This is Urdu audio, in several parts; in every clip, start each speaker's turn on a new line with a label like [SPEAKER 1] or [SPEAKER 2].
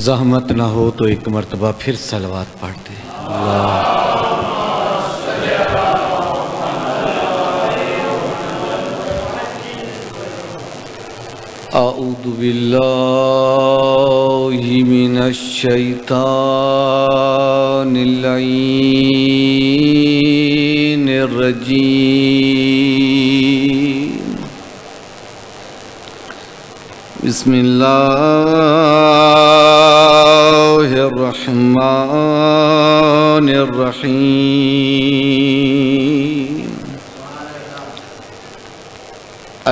[SPEAKER 1] زحمت نہ ہو تو ایک مرتبہ پھر صلوات پڑھ دیں۔ اللہ اعوذ باللہ من الشیطان اللعین الرجیم۔ بسم اللہ الرحمن الرحیم۔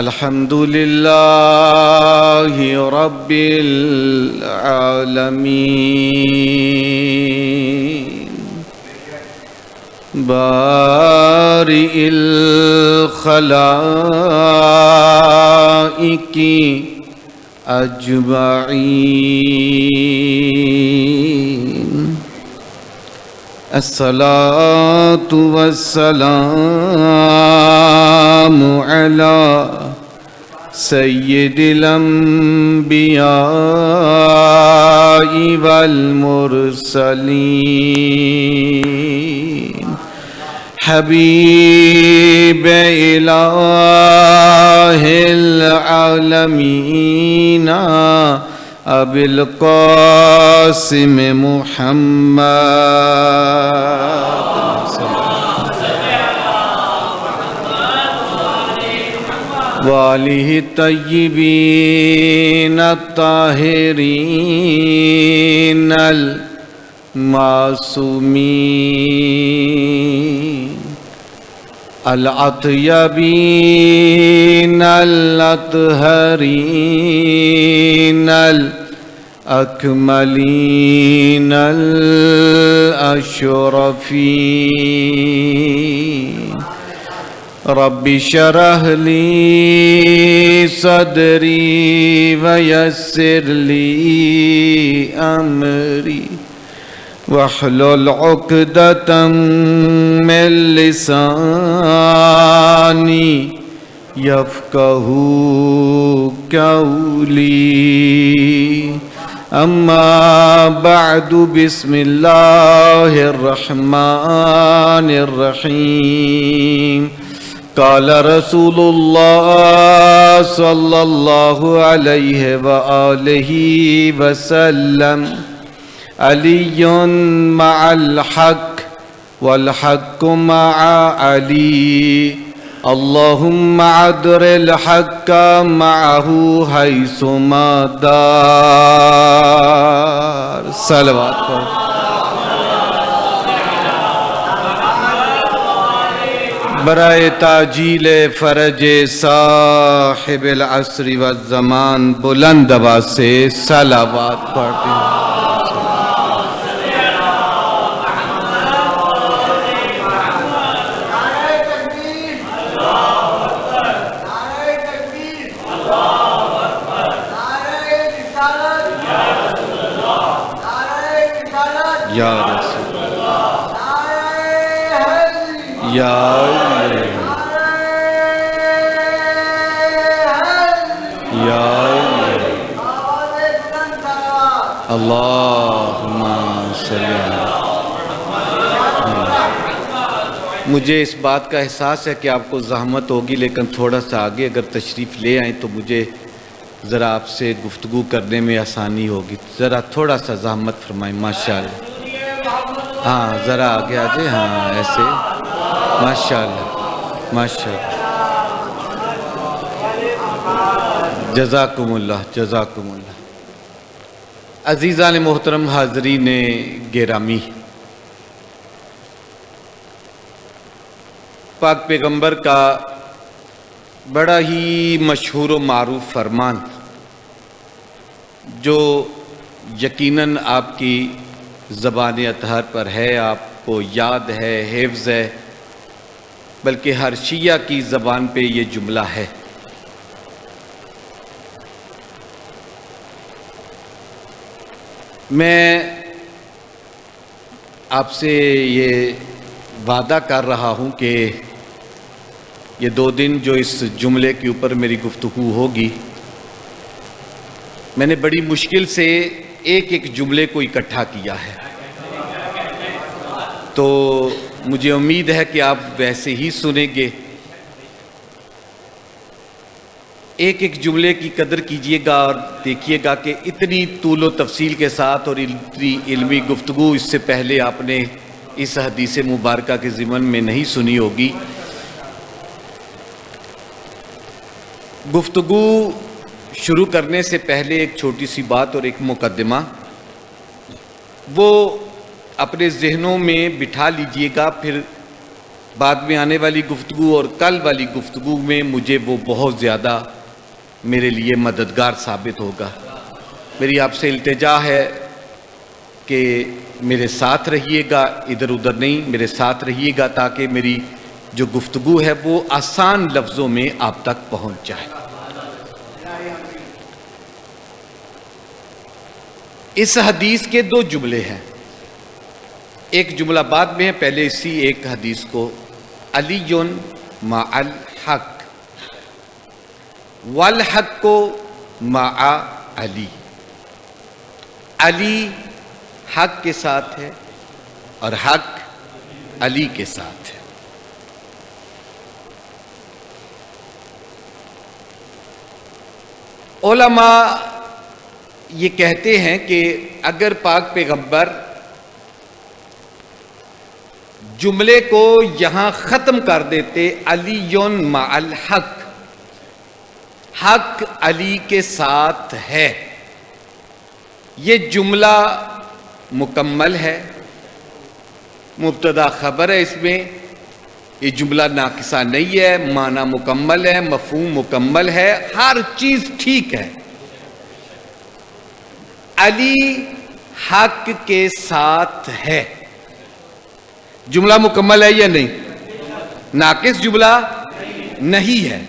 [SPEAKER 1] الحمد للہ رب العالمین، بارئ الخلائق اجمعین۔ الصلاة والسلام علی سید الانبیاء والمرسلین، حبیب الہ العالمین ابی القاسم محمد وآلہ الطیبین الطاہرین المعصومین، الاطیبین الاطہرین الاکملین الاشرفین۔ رب اشرح لی صدری ویسر لی امری واحلل عقدۃ من لسانی یفقہوا قولی۔ اما بعد، بسم اللہ الرحمن الرحیم۔ قال رسول اللہ صلی اللہ علیہ وآلہ وسلم، علی مع الحق والحق مع علی، اللہم ادر الحق معہ حیثما دار۔ صلوات پڑھ۔ برائے تاجیل فرج صاحب العصر والزمان بلند آواز سے صلوات پڑھتے ہیں۔ یا رسول یا اللہم صلی اللہ۔ مجھے اس بات کا احساس ہے کہ آپ کو زحمت ہوگی، لیکن تھوڑا سا آگے اگر تشریف لے آئیں تو مجھے ذرا آپ سے گفتگو کرنے میں آسانی ہوگی۔ ذرا تھوڑا سا زحمت فرمائیں، ماشاءاللہ۔ ہاں ذرا آگے آ جائیں، ہاں ایسے، ماشاءاللہ ماشاءاللہ۔ جزاکم اللہ جزاکم اللہ۔ عزیزان محترم، حاضرین گرامی، پاک پیغمبر کا بڑا ہی مشہور و معروف فرمان، جو یقیناً آپ کی زبان اطہر پر ہے، آپ کو یاد ہے، حفظ ہے، بلکہ ہر شیعہ کی زبان پہ یہ جملہ ہے۔ میں آپ سے یہ وعدہ کر رہا ہوں کہ یہ 2 دن جو اس جملے کے اوپر میری گفتگو ہوگی، میں نے بڑی مشکل سے ایک ایک جملے کو اکٹھا کیا ہے، تو مجھے امید ہے کہ آپ ویسے ہی سنیں گے۔ ایک ایک جملے کی قدر کیجئے گا اور دیکھیے گا کہ اتنی طول و تفصیل کے ساتھ اور اتنی علمی گفتگو اس سے پہلے آپ نے اس حدیث مبارکہ کے ضمن میں نہیں سنی ہوگی۔ گفتگو شروع کرنے سے پہلے ایک چھوٹی سی بات اور ایک مقدمہ، وہ اپنے ذہنوں میں بٹھا لیجئے گا، پھر بعد میں آنے والی گفتگو اور کل والی گفتگو میں مجھے وہ بہت زیادہ میرے لیے مددگار ثابت ہوگا۔ میری آپ سے التجا ہے کہ میرے ساتھ رہیے گا، ادھر ادھر نہیں، میرے ساتھ رہیے گا تاکہ میری جو گفتگو ہے وہ آسان لفظوں میں آپ تک پہنچ جائے۔ اس حدیث کے دو جملے ہیں، ایک جملہ بعد میں ہے، پہلے اسی ایک حدیث کو، علی مع الحق والحق مع علی، علی حق کے ساتھ ہے اور حق علی کے ساتھ ہے۔ علماء یہ کہتے ہیں کہ اگر پاک پیغمبر جملے کو یہاں ختم کر دیتے، علی مع الحق، حق علی کے ساتھ ہے، یہ جملہ مکمل ہے، مبتدا خبر ہے، اس میں یہ جملہ ناقصہ نہیں ہے، معنی مکمل ہے، مفہوم مکمل ہے، ہر چیز ٹھیک ہے۔ علی حق کے ساتھ ہے، جملہ مکمل ہے یا نہیں؟ ناقص جملہ نہیں ہے۔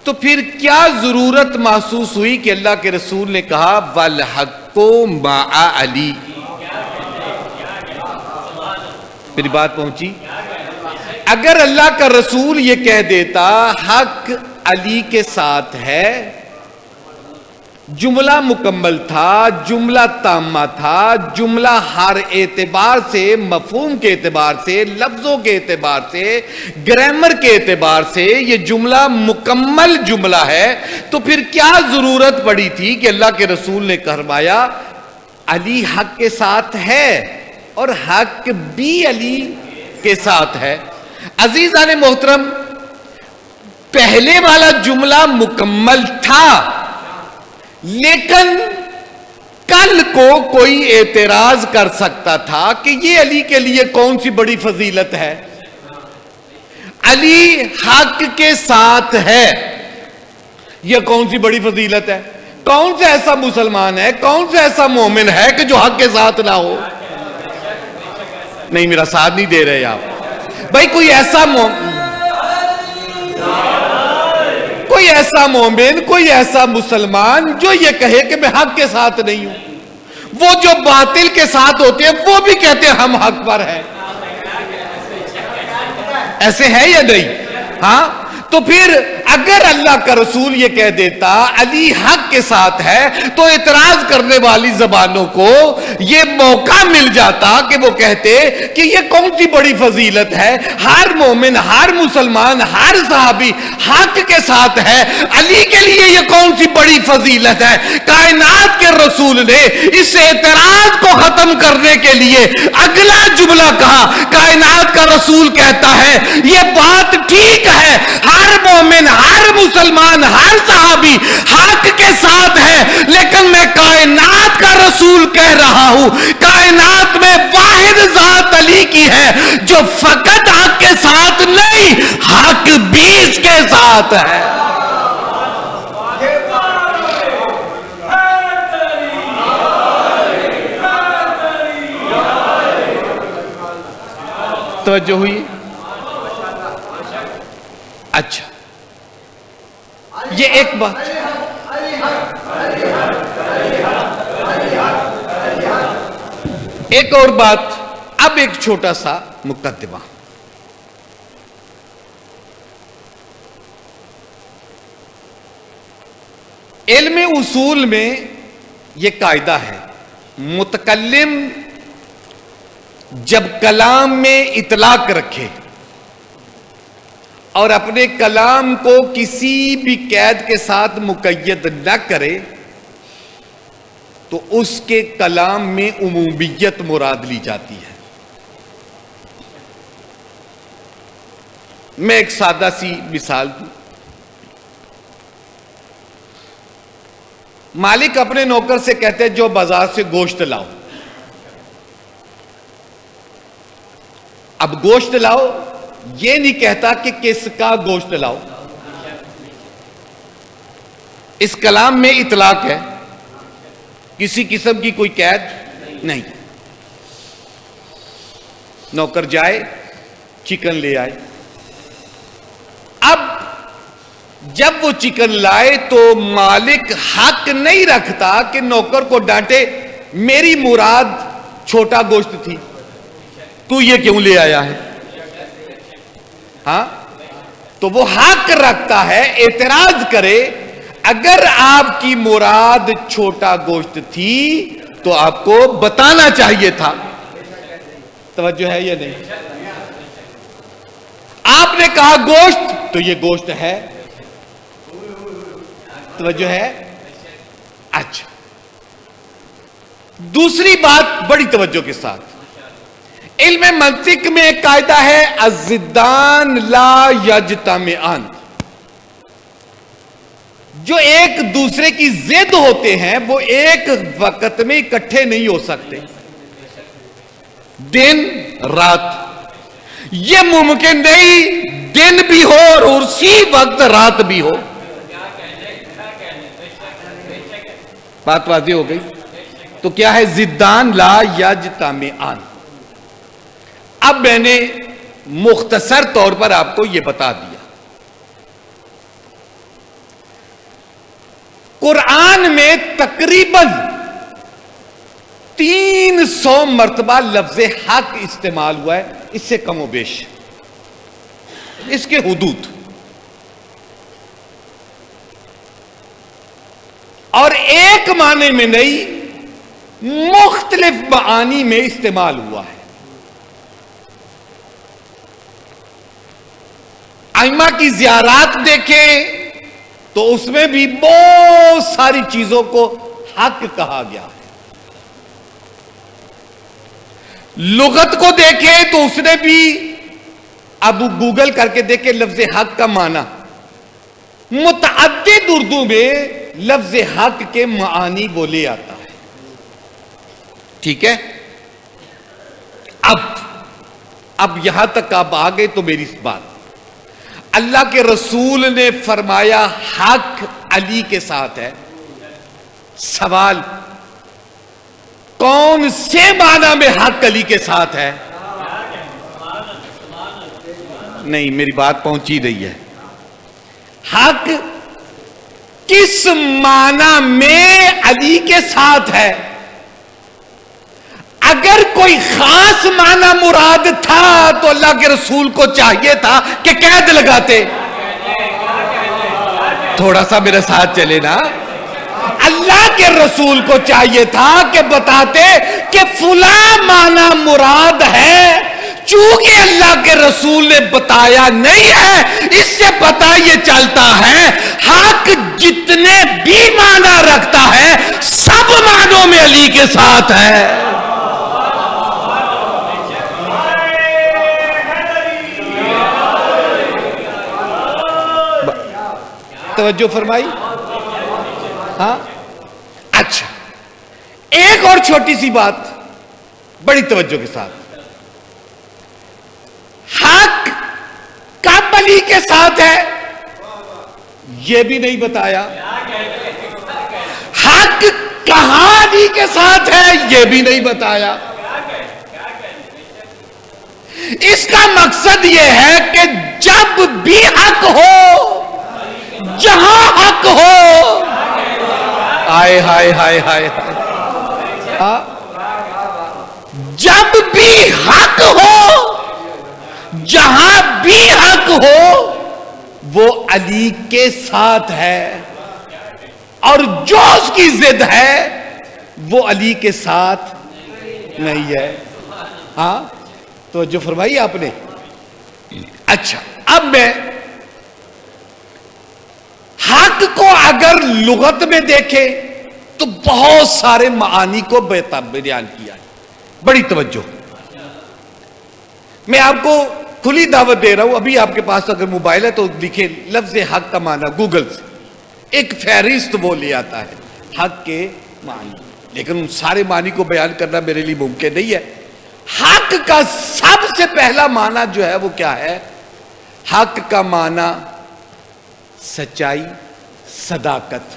[SPEAKER 1] تو پھر کیا ضرورت محسوس ہوئی کہ اللہ کے رسول نے کہا وَالْحَقُّ مَعَ علی؟ میری بات پہنچی؟ اگر اللہ کا رسول یہ کہہ دیتا حق علی کے ساتھ ہے، جملہ مکمل تھا، جملہ تامہ تھا، جملہ ہر اعتبار سے، مفہوم کے اعتبار سے، لفظوں کے اعتبار سے، گرامر کے اعتبار سے یہ جملہ مکمل جملہ ہے، تو پھر کیا ضرورت پڑی تھی کہ اللہ کے رسول نے فرمایا علی حق کے ساتھ ہے اور حق بھی علی کے ساتھ ہے۔ عزیزان محترم، پہلے والا جملہ مکمل تھا، لیکن کل کو کوئی اعتراض کر سکتا تھا کہ یہ علی کے لیے کون سی بڑی فضیلت ہے، علی حق کے ساتھ ہے، یہ کون سی بڑی فضیلت ہے؟ کون سے ایسا مسلمان ہے، کون سے ایسا مومن ہے کہ جو حق کے ساتھ نہ ہو؟ نہیں، میرا ساتھ نہیں دے رہے آپ بھائی۔ کوئی ایسا مومن، کوئی ایسا مسلمان جو یہ کہے کہ میں حق کے ساتھ نہیں ہوں؟ وہ جو باطل کے ساتھ ہوتے ہیں وہ بھی کہتے ہیں ہم حق پر ہیں، ایسے ہے یا نہیں؟ ہاں، تو پھر اگر اللہ کا رسول یہ کہہ دیتا علی حق کے ساتھ ہے تو اعتراض کرنے والی زبانوں کو یہ موقع مل جاتا کہ وہ کہتے کہ یہ کون سی بڑی فضیلت ہے، ہر مومن، ہر مسلمان، ہر صحابی حق کے ساتھ ہے، علی کے لیے یہ کون سی بڑی فضیلت ہے۔ کائنات کے رسول نے اس اعتراض کو ختم کرنے کے لیے اگلا جملہ کہا، کائنات کا رسول کہتا ہے یہ بات ٹھیک ہے، ہر مومن، ہر مسلمان، ہر صحابی حق کے ساتھ ہے، لیکن میں کائنات کا رسول کہہ رہا ہوں کائنات میں واحد ذات علی کی ہے جو فقط حق کے ساتھ نہیں، حق بھی اس کے ساتھ ہے۔ توجہ ہوئی؟ اچھا، یہ ایک بات۔ ایک اور بات، اب ایک چھوٹا سا مقدمہ۔ علم اصول میں یہ قاعدہ ہے، متکلم جب کلام میں اطلاق رکھے اور اپنے کلام کو کسی بھی قید کے ساتھ مقید نہ کرے تو اس کے کلام میں عمومیت مراد لی جاتی ہے۔ میں ایک سادہ سی مثال دوں۔ مالک اپنے نوکر سے کہتے جو بازار سے گوشت لاؤ، اب گوشت لاؤ یہ نہیں کہتا کہ کس کا گوشت لاؤ، اس کلام میں اطلاق ہے، کسی قسم کی کوئی قید نہیں۔ نوکر جائے چکن لے آئے، اب جب وہ چکن لائے تو مالک حق نہیں رکھتا کہ نوکر کو ڈانٹے میری مراد چھوٹا گوشت تھی، تو یہ کیوں لے آیا ہے؟ ہاں، تو وہ حق رکھتا ہے اعتراض کرے، اگر آپ کی مراد چھوٹا گوشت تھی تو آپ کو بتانا چاہیے تھا۔ توجہ ہے یا نہیں؟ آپ نے کہا گوشت تو یہ گوشت ہے، توجہ ہے؟ اچھا، دوسری بات بڑی توجہ کے ساتھ، علم منطق میں ایک قاعدہ ہے الضدان لا یجتمعان، جو ایک دوسرے کی ضد ہوتے ہیں وہ ایک وقت میں اکٹھے نہیں ہو سکتے۔ دن رات یہ ممکن نہیں، دن بھی ہو اور اسی وقت رات بھی ہو۔ بات واضح ہو گئی؟ تو کیا ہے ضدان لا یجتمعان؟ اب میں نے مختصر طور پر آپ کو یہ بتا دیا، قرآن میں تقریباً 300 مرتبہ لفظ حق استعمال ہوا ہے، اس سے کم و بیش، اس کے حدود، اور ایک معنی میں نہیں مختلف معانی میں استعمال ہوا ہے۔ ائمہ کی زیارات دیکھیں تو اس میں بھی بہت ساری چیزوں کو حق کہا گیا ہے۔ لغت کو دیکھیں تو اس نے بھی، اب گوگل کر کے دیکھیں لفظ حق کا معنی، متعدد اردو میں لفظ حق کے معانی وہ لے آتا ہے۔ ٹھیک ہے، اب یہاں تک آپ آ گئے تو میری اس بات، اللہ کے رسول نے فرمایا حق علی کے ساتھ ہے، سوال کون سے معنی میں حق علی کے ساتھ ہے؟ نہیں، میری بات پہنچی رہی ہے، حق کس معنی میں علی کے ساتھ ہے؟ اگر کوئی خاص معنی مراد تھا تو اللہ کے رسول کو چاہیے تھا کہ قید لگاتے۔ تھوڑا سا میرے ساتھ چلے نا، اللہ کے رسول کو چاہیے تھا کہ بتاتے کہ فلاں معنی مراد ہے، چونکہ اللہ کے رسول نے بتایا نہیں ہے، اس سے پتہ یہ چلتا ہے حق جتنے بھی معنی رکھتا ہے سب معنوں میں علی کے ساتھ ہے۔ توجہ فرمائی؟ ہاں، اچھا، ایک اور چھوٹی سی بات بڑی توجہ کے ساتھ، حق کب علی کے ساتھ ہے یہ بھی نہیں بتایا، حق کہاں علی کے ساتھ ہے یہ بھی نہیں بتایا۔ اس کا مقصد یہ ہے کہ جب بھی حق ہو، جہاں حق ہو، ہائے ہائے ہائے ہائے، جب بھی حق ہو، جہاں بھی حق ہو، وہ علی کے ساتھ ہے، اور جو اس کی ضد ہے
[SPEAKER 2] وہ علی کے ساتھ نہیں ہے. ہاں تو جو فرمائی آپ نے. اچھا اب میں حق کو اگر لغت میں دیکھیں تو بہت سارے معانی کو بیان کیا ہے. بڑی توجہ. میں آپ کو کھلی دعوت دے رہا ہوں. ابھی آپ کے پاس اگر موبائل ہے تو لکھیں لفظ حق کا معنی گوگل سے, ایک فہرست وہ لے آتا ہے حق کے معنی. لیکن ان سارے معنی کو بیان کرنا میرے لیے ممکن نہیں ہے. حق کا سب سے پہلا معنی جو ہے وہ کیا ہے؟ حق کا معنی سچائی, صداقت.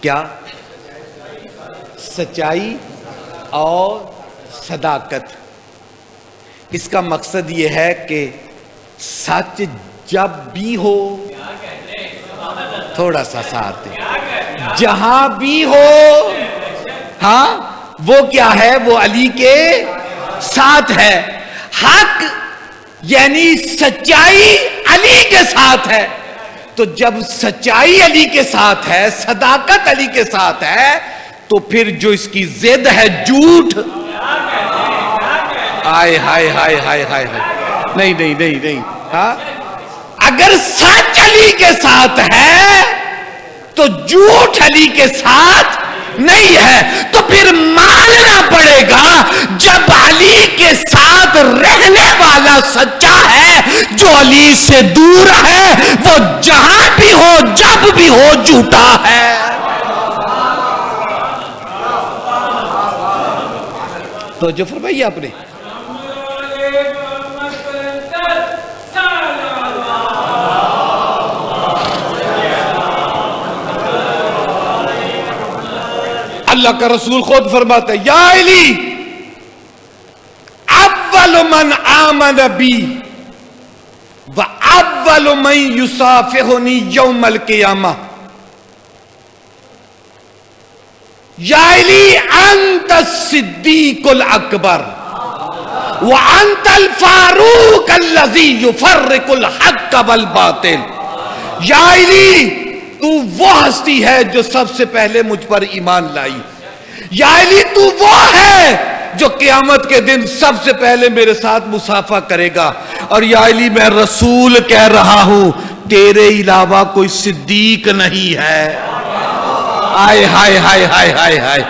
[SPEAKER 2] کیا؟ سچائی اور صداقت. اس کا مقصد یہ ہے کہ سچ جب بھی ہو, تھوڑا سا ساتھ دیں, جہاں بھی ہو, ہاں وہ کیا ہے؟ وہ علی کے ساتھ ہے. حق یعنی سچائی علی کے ساتھ ہے. تو جب سچائی علی کے ساتھ ہے, صداقت علی کے ساتھ ہے, تو پھر جو اس کی ضد ہے جھوٹ, ہائے ہائے ہائے ہائے ہائے, نہیں نہیں نہیں نہیں. ہاں اگر سچ علی کے ساتھ ہے تو جھوٹ علی کے ساتھ نہیں ہے. تو پھر ماننا پڑے گا جب علی کے ساتھ رہنے والا سچا ہے, جو علی سے دور ہے وہ جہاں بھی ہو جب بھی ہو جھوٹا ہے. تو جو فرمائی آپ نے. اللہ کا رسول خود فرماتا ہے یا علی اول من آمن بی و اول من یصافحنی یوم القیامہ. یا علی انت الصدیق الاکبر وانت الفاروق الذی یفرق الحق والباطل. یا علی تو وہ ہستی ہے جو سب سے پہلے مجھ پر ایمان لائی. یا علی تو وہ ہے جو قیامت کے دن سب سے پہلے میرے ساتھ مصافحہ کرے گا. اور یا علی میں رسول کہہ رہا ہوں, تیرے علاوہ کوئی صدیق نہیں ہے. آئے ہائے ہائے ہائے ہائے ہائے.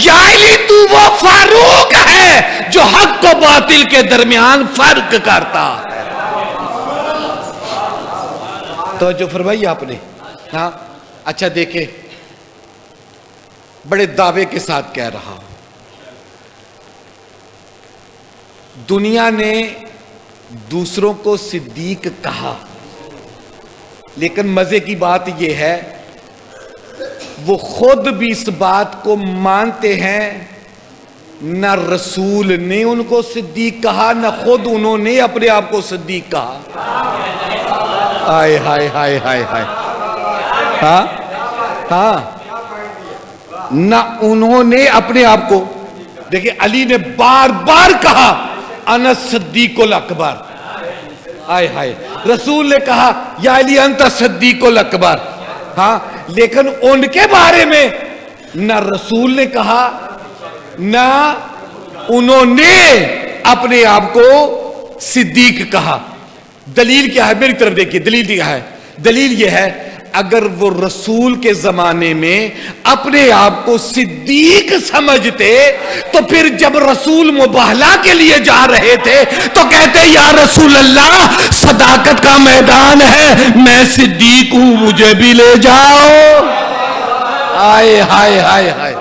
[SPEAKER 2] یا علی تو وہ فاروق ہے جو حق و باطل کے درمیان فرق کرتا ہے. تو جو فرمائی آپ نے. ہاں اچھا دیکھیں, بڑے دعوے کے ساتھ کہہ رہا ہوں, دنیا نے دوسروں کو صدیق کہا, لیکن مزے کی بات یہ ہے وہ خود بھی اس بات کو مانتے ہیں. نہ رسول نے ان کو صدیق کہا, نہ خود انہوں نے اپنے آپ کو صدیق کہا. ہائے ہائے ہائے ہائے ہائے. ہاں ہاں نہ انہوں نے اپنے آپ کو. دیکھیں علی نے بار بار کہا انا صدیق الاکبر. ہائے ہائے. رسول نے کہا یا علی انت صدیق الاکبر. ہاں لیکن ان کے بارے میں نہ رسول نے کہا نہ انہوں نے اپنے آپ کو صدیق کہا. دلیل کیا ہے؟ میری طرف دیکھیے دلیل کیا ہے. دلیل یہ ہے اگر وہ رسول کے زمانے میں اپنے آپ کو صدیق سمجھتے تو پھر جب رسول مباہلہ کے لیے جا رہے تھے تو کہتے یا رسول اللہ صداقت کا میدان ہے, میں صدیق ہوں, مجھے بھی لے جاؤ. ہائے ہائے ہائے ہائے.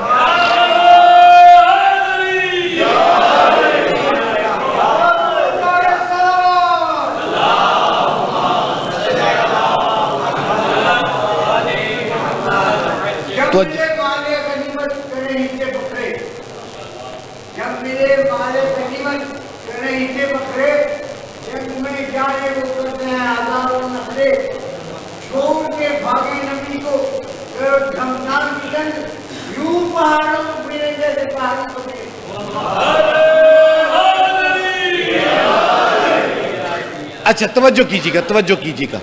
[SPEAKER 2] اچھا توجہ کیجیے گا.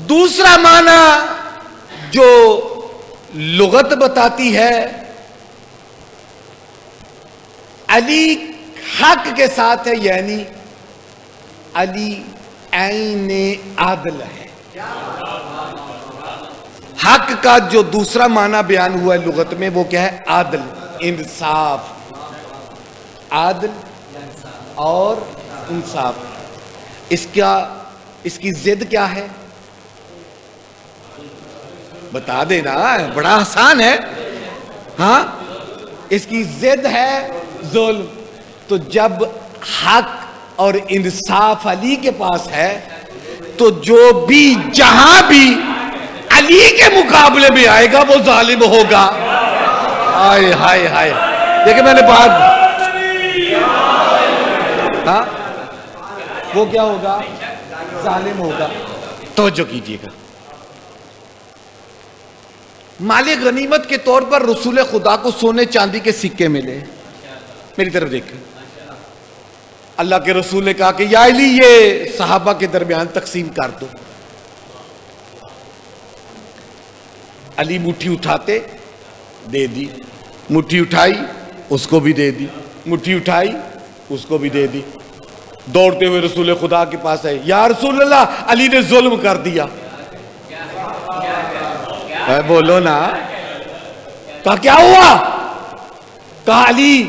[SPEAKER 2] دوسرا معنی جو لغت بتاتی ہے علی حق کے ساتھ ہے، یعنی علی عین عادل ہے۔ حق کا جو دوسرا معنی بیان ہوا ہے لغت میں وہ کیا ہے؟ عادل، انصاف، عادل اور انصاف۔ اس کی ضد کیا ہے؟ بتا دینا، بڑا آسان ہے۔ ہاں، اس کی ضد ہے ظلم۔ تو جب حق اور انصاف علی کے پاس ہے تو جو بھی جہاں بھی علی کے مقابلے میں آئے گا وہ ظالم ہوگا۔ ہائے ہائے ہائے، دیکھیں میں نے بات، ہاں وہ کیا ہوگا؟ ظالم ہوگا۔ توجہ کیجئے گا، مال غنیمت کے طور پر رسول خدا کو سونے چاندی کے سکے ملے۔ میری طرف دیکھیں، اللہ کے رسول نے کہا کہ یا علی یہ صحابہ کے درمیان تقسیم کر دو۔ علی مٹھی اٹھاتے، دے دی، مٹھی اٹھائی اس کو بھی دے دی، مٹھی اٹھائی اس کو بھی دے دی۔ دوڑتے ہوئے رسول خدا کے پاس آئے، یا رسول اللہ علی نے ظلم کر دیا۔ بولو نا، کہا کیا ہوا؟ کہا علی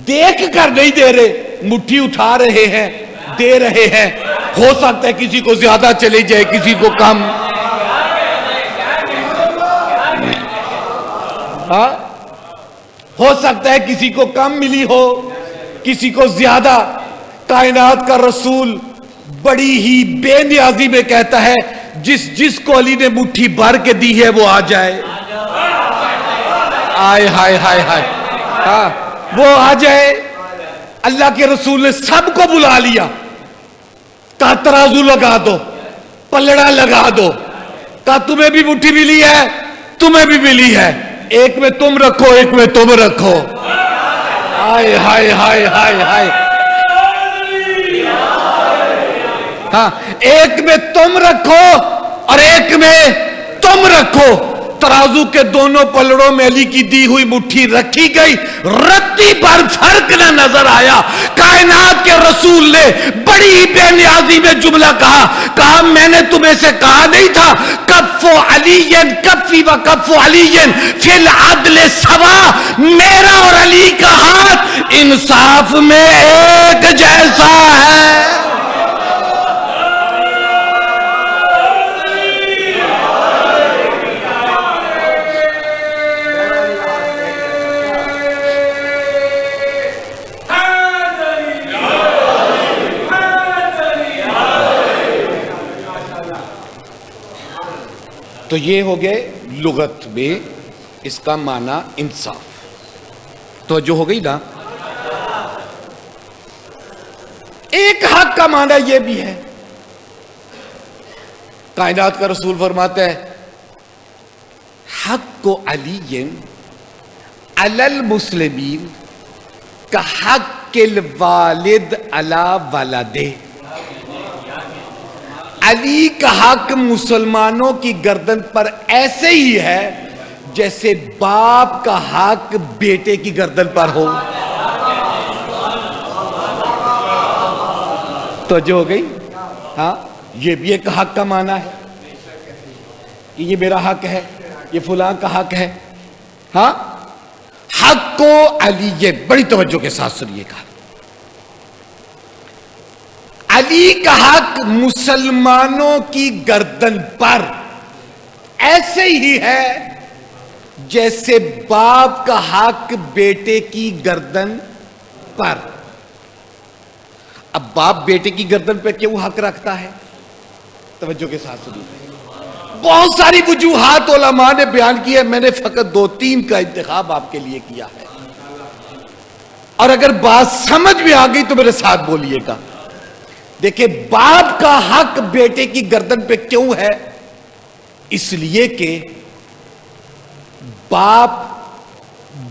[SPEAKER 2] دیکھ کر نہیں دے رہے، مٹھی اٹھا رہے ہیں، دے رہے ہیں، ہو سکتا ہے کسی کو زیادہ چلی جائے کسی کو کم۔ ہاں، ہو سکتا ہے کسی کو کم ملی ہو کسی کو زیادہ۔ کائنات کا رسول بڑی ہی بے نیازی میں کہتا ہے جس کو علی نے مٹھی بھر کے دی ہے وہ آ جائے۔ آئے ہائے ہائے ہائے، ہاں وہ آ جائے۔ اللہ کے رسول نے سب کو بلا لیا، کہا ترازو لگا دو، پلڑا لگا دو، کہا تمہیں بھی مٹھی ملی ہے، تمہیں بھی ملی ہے، ایک میں تم رکھو ایک میں تم رکھو۔ آئے ہائے ہائے ہائے ہائے، ہاں ایک میں تم رکھو اور ایک میں تم رکھو۔ ترازو کے دونوں پلڑوں میں علی کی دی ہوئی مٹھی رکھی گئی، رتی پر فرق نہ نظر آیا۔ کائنات کے رسول نے بڑی بے نیازی میں جملہ کہا میں نے تمہیں سے کہا نہیں تھا کف علی کفی و کف علی فی العدل سوا، میرا اور علی کا ہاتھ انصاف میں ایک جیسا ہے۔ تو یہ ہو گئے لغت میں اس کا معنی انصاف۔ تو جو ہو گئی نا، ایک حق کا معنی یہ بھی ہے، کائنات کا رسول فرماتا ہے حق کو علی علی المسلمین کا حق الوالد علی ولدہ۔ علی کا حق مسلمانوں کی گردن پر ایسے ہی ہے جیسے باپ کا حق بیٹے کی گردن پر ہو۔ تو جو ہو گئی، ہاں یہ بھی ایک حق کا معنی ہے کہ یہ میرا حق ہے، یہ فلاں کا حق ہے۔ ہاں، حق کو علی، یہ بڑی توجہ کے ساتھ سنیے گا، علی کا حق مسلمانوں کی گردن پر ایسے ہی ہے جیسے باپ کا حق بیٹے کی گردن پر۔ اب باپ بیٹے کی گردن پہ کیوں حق رکھتا ہے؟ توجہ کے ساتھ سنیے، بہت ساری وجوہات علماء نے بیان کی ہے، میں نے فقط 2-3 کا انتخاب آپ کے لیے کیا ہے، اور اگر بات سمجھ میں آ گئی تو میرے ساتھ بولیے گا۔ دیکھیں، باپ کا حق بیٹے کی گردن پہ کیوں ہے؟ اس لیے کہ باپ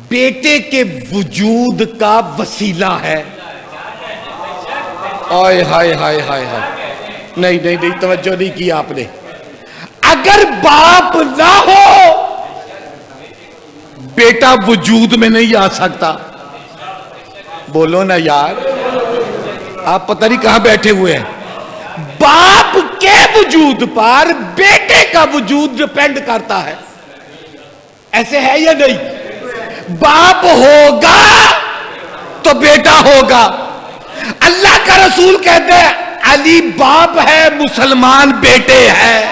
[SPEAKER 2] بیٹے کے وجود کا وسیلہ ہے۔ آئے ہائے ہائے ہائے ہائے، نہیں توجہ نہیں کی آپ نے۔ اگر باپ نہ ہو بیٹا وجود میں نہیں آ سکتا. بولو نا یار, آپ پتہ نہیں کہاں بیٹھے ہوئے ہیں. باپ کے وجود پر بیٹے کا وجود ڈیپینڈ کرتا ہے. ایسے ہے یا نہیں؟ باپ ہوگا تو بیٹا ہوگا. اللہ کا رسول کہتے ہیں علی باپ ہے, مسلمان بیٹے ہیں.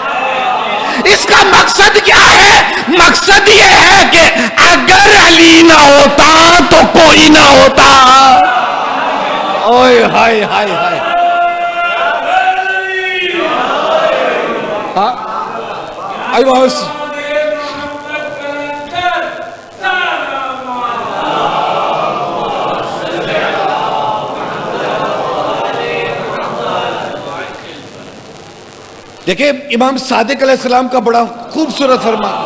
[SPEAKER 2] اس کا مقصد کیا ہے؟ مقصد یہ ہے کہ اگر علی نہ ہوتا تو کوئی نہ ہوتا. اوئے ہائے ہائے ہائے. ہاں دیکھیں امام صادق علیہ السلام کا بڑا خوبصورت فرمان.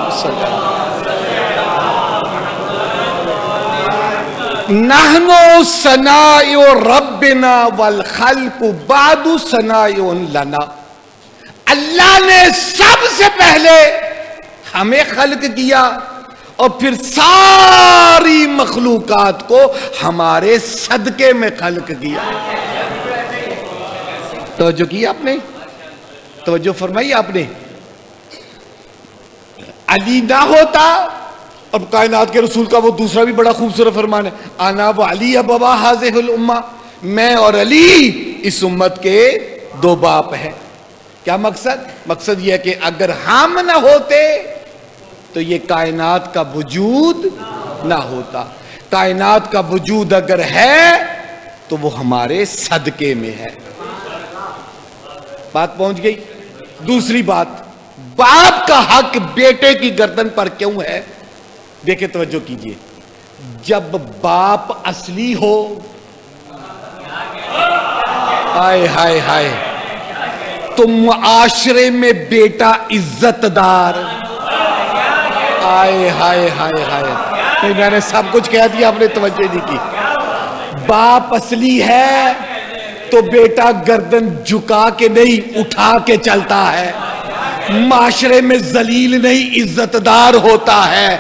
[SPEAKER 2] نحنو ثناء ربنا والخلق بعد ثناء لنا. اللہ نے سب سے پہلے ہمیں خلق کیا اور پھر ساری مخلوقات کو ہمارے صدقے میں خلق کیا. توجہ کی آپ نے؟ توجہ فرمائی آپ نے؟ علی نہ ہوتا. اب کائنات کے رسول کا وہ دوسرا بھی بڑا خوبصورت فرمان ہے, انا و علی ابوا ہذہ الامہ. میں اور علی اس امت کے دو باپ ہیں. کیا مقصد؟ مقصد یہ ہے کہ اگر ہم نہ ہوتے تو یہ کائنات کا وجود نہ ہوتا. کائنات کا وجود اگر ہے تو وہ ہمارے صدقے میں ہے. بات پہنچ گئی. دوسری بات, باپ کا حق بیٹے کی گردن پر کیوں ہے؟ دیکھیں توجہ کیجئے. جب باپ اصلی ہو, ہائے ہائے ہائے, تو معاشرے میں بیٹا عزت دار. ہائے ہائے ہائے ہائے, میں نے سب کچھ کہہ دیا, آپ نے توجہ نہیں کی. باپ اصلی ہے تو بیٹا گردن جھکا کے نہیں اٹھا کے چلتا ہے. معاشرے میں ذلیل نہیں, عزت دار ہوتا ہے.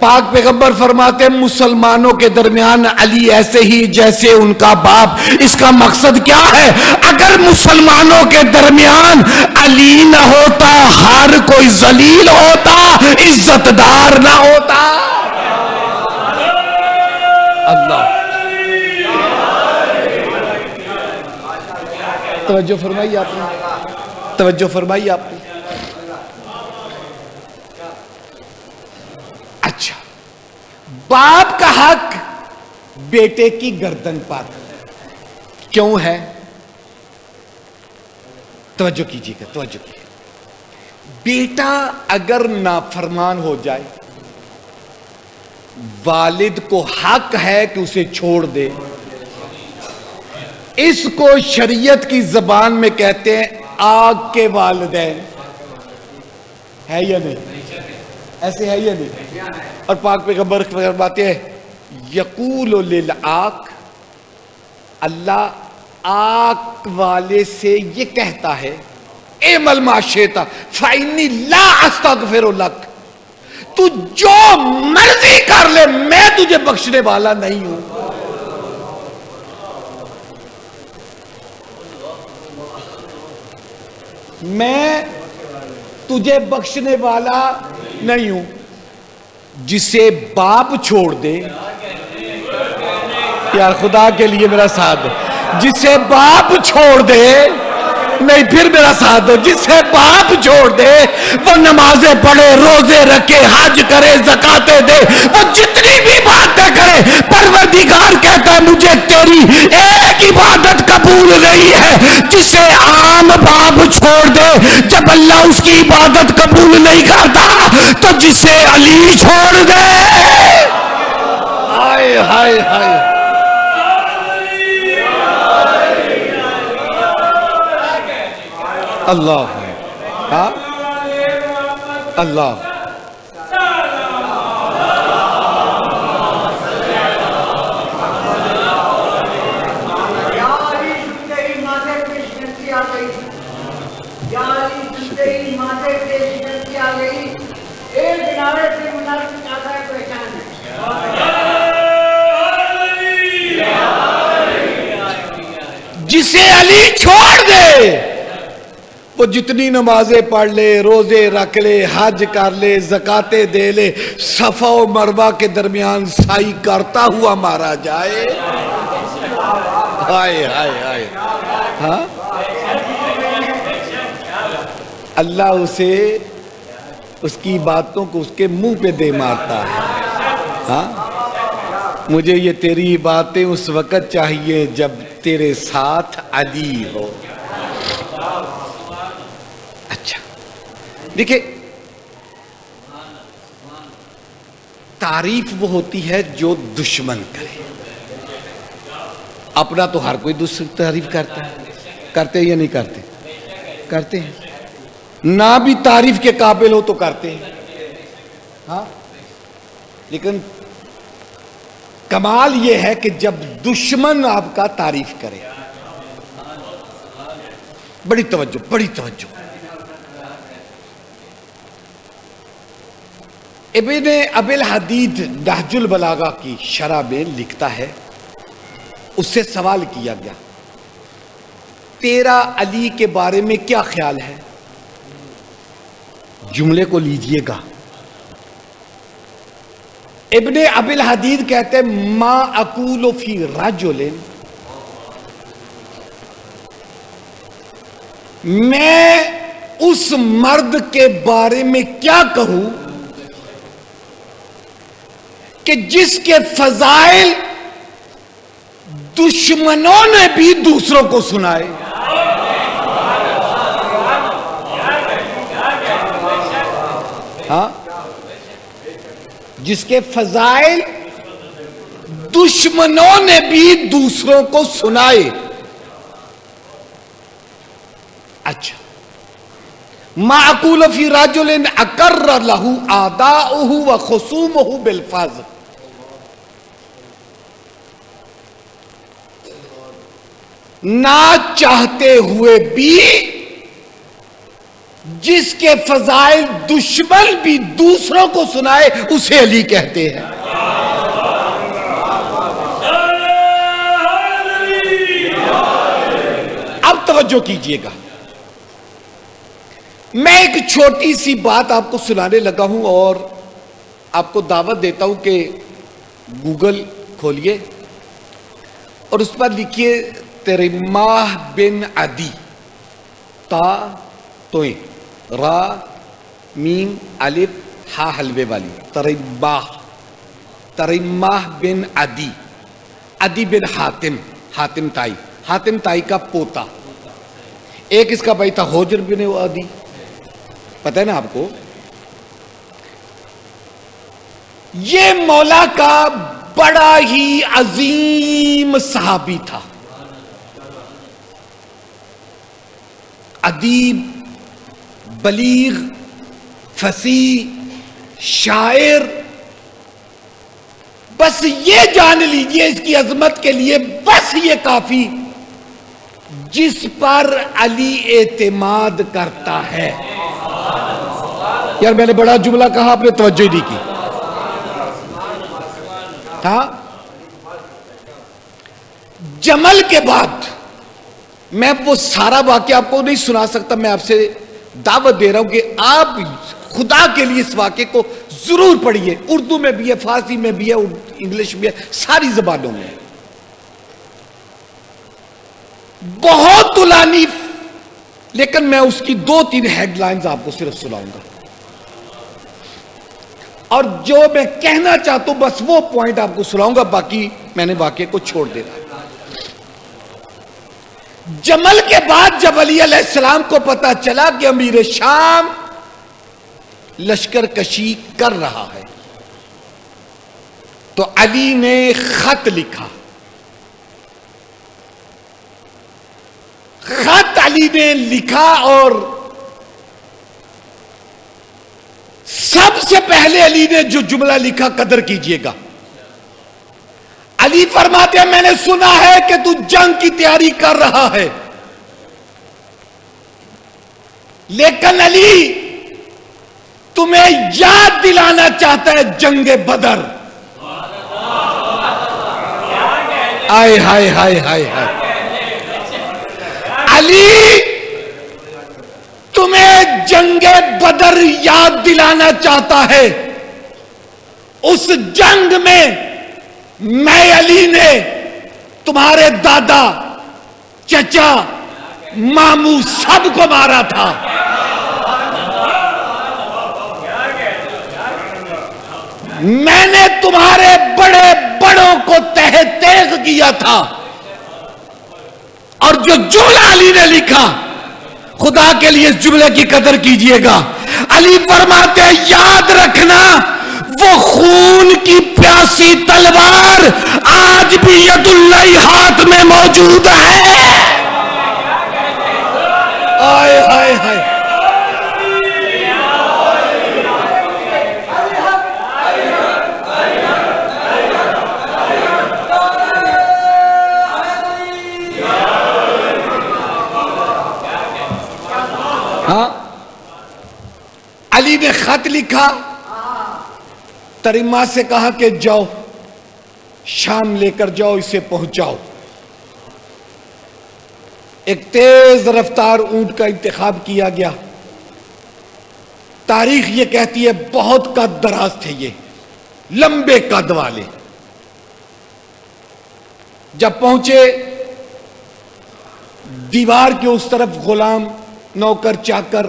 [SPEAKER 2] پاک پیغمبر فرماتے ہیں مسلمانوں کے درمیان علی ایسے ہی جیسے ان کا باپ. اس کا مقصد کیا ہے؟ اگر مسلمانوں کے درمیان علی نہ ہوتا, ہر کوئی ذلیل ہوتا, عزت دار نہ ہوتا. اللہ توجہ فرمائی آپ نے, توجہ فرمائی آپ نے. اچھا, باپ کا حق بیٹے کی گردن پر کیوں ہے؟ توجہ کیجیے گا, توجہ کیجیے. بیٹا اگر نافرمان ہو جائے, والد کو حق ہے کہ اسے چھوڑ دے. اس کو شریعت کی زبان میں کہتے ہیں آگ کے والدین. ہے یا نہیں؟ ایسے ہے یا نہیں؟ اور پاک پیغمبر فرماتے ہیں یقول للآق, اللہ آگ والے سے یہ کہتا ہے اعمل ما شئت فإنی لا استغفر لک. تو جو مرضی کر لے, میں تجھے بخشنے والا نہیں ہوں. میں تجھے بخشنے والا نہیں ہوں. جسے باپ چھوڑ دے, یار خدا کے لیے میرا ساتھ دے, جسے باپ چھوڑ دے, نہیں پھر میرا ساتھ دو, جسے باپ چھوڑ دے وہ نمازیں پڑھے, روزے رکھے, حج کرے, زکاتیں دے, وہ جتنی بھی باتیں کرے, پروردگار کہتا ہے مجھے تیری ایک عبادت قبول نہیں ہے. جسے عام باپ چھوڑ دے, جب اللہ اس کی عبادت قبول نہیں کرتا تو جسے علی چھوڑ دے. ہائے ہائے ہائے, اللہ ہاں اللہ.
[SPEAKER 3] ایک نعرے سے منافق آتا ہے پہچان
[SPEAKER 2] جسے علی چھوڑ دے وہ جتنی نمازیں پڑھ لے، روزے رکھ لے، حج کر لے، زکاتیں دے لے، صفا و مروہ کے درمیان سعی کرتا ہوا مارا جائے، ہائے ہائے ہائے، ہاں اللہ اسے اس کی باتوں کو اس کے منہ پہ دے مارتا ہے. ہاں مجھے یہ تیری باتیں اس وقت چاہیے جب تیرے ساتھ علی ہو. اچھا دیکھیں، تعریف وہ ہوتی ہے جو دشمن کرے. اپنا تو ہر کوئی دوسری تعریف کرتا ہے، کرتے یا نہیں کرتے؟ کرتے ہیں. نہ بھی تعریف کے قابل ہو تو کرتے ہیں. ہاں لیکن کمال یہ ہے کہ جب دشمن آپ کا تعریف کرے. بڑی توجہ، بڑی توجہ. ابن ابی الحدید نہج البلاغہ کی شرح میں لکھتا ہے، اس سے سوال کیا گیا تیرا علی کے بارے میں کیا خیال ہے؟ جملے کو لیجئے گا. ابن ابی الحدید کہتے ہیں ما اقول فی رجل، میں اس مرد کے بارے میں کیا کہوں کہ جس کے فضائل دشمنوں نے بھی دوسروں کو سنائے. ہاں جس کے فضائل دشمنوں نے بھی دوسروں کو سنائے. اچھا، ما اقول فی رجل اقر له اعداؤه وخصومه بالفاظ، نہ چاہتے ہوئے بھی جس کے فضائل دشمن بھی دوسروں کو سنائے اسے علی کہتے ہیں. اب توجہ کیجئے گا، میں ایک چھوٹی سی بات آپ کو سنانے لگا ہوں اور آپ کو دعوت دیتا ہوں کہ گوگل کھولیے اور اس پر لکھیے تریماہ بن عدی، تا توئیں را میم الف ہا حلوے والی، تریماہ بن عدی، عدی بن حاتم، حاتم تائی، حاتم تائی کا پوتا. ایک اس کا بھائی تھا حجر بن عدی، پتہ ہے نا آپ کو. یہ مولا کا بڑا ہی عظیم صحابی تھا، ادیب، بلیغ، فصیح، شاعر. بس یہ جان لیجئے اس کی عظمت کے لیے بس یہ کافی، جس پر علی اعتماد کرتا ہے. یار میں نے بڑا جملہ کہا، آپ نے توجہ نہیں کی. ہاں جمل کے بعد میں وہ سارا واقعہ آپ کو نہیں سنا سکتا، میں آپ سے دعوت دے رہا ہوں کہ آپ خدا کے لیے اس واقعے کو ضرور پڑھیے. اردو میں بھی ہے، فارسی میں بھی ہے، انگلش میں ہے، ساری زبانوں میں. بہت طولانی، لیکن میں اس کی 2-3 ہیڈ لائنز آپ کو صرف سناؤں گا، اور جو میں کہنا چاہتا ہوں بس وہ پوائنٹ آپ کو سناؤں گا، باقی میں نے واقعے کو چھوڑ دینا. جمل کے بعد جب علی علیہ السلام کو پتا چلا کہ امیر شام لشکر کشی کر رہا ہے تو علی نے خط لکھا. خط علی نے لکھا اور سب سے پہلے علی نے جو جملہ لکھا قدر کیجئے گا. علی فرماتے ہیں میں نے سنا ہے کہ تو جنگ کی تیاری کر رہا ہے، لیکن علی تمہیں یاد دلانا چاہتا ہے جنگ بدر. آئے ہائے ہائے ہائے ہائے. علی تمہیں جنگ بدر یاد دلانا چاہتا ہے. اس جنگ میں علی نے تمہارے دادا چچا ماموں سب کو مارا تھا. میں نے تمہارے بڑے بڑوں کو تہ تیغ کیا تھا. اور جو جملہ علی نے لکھا, خدا کے لیے اس جملے کی قدر کیجئے گا. علی فرماتے ہیں یاد رکھنا وہ خون کی پیاسی تلوار آج بھی ید اللہ ہاتھ میں موجود ہے. آئے ہائے ہائے. ہاں علی نے خط لکھا, ترما سے کہا کہ جاؤ شام لے کر جاؤ, اسے پہنچاؤ. ایک تیز رفتار اونٹ کا انتخاب کیا گیا. تاریخ یہ کہتی ہے بہت قد دراز تھے یہ, لمبے قد والے. جب پہنچے دیوار کے اس طرف غلام نوکر چاکر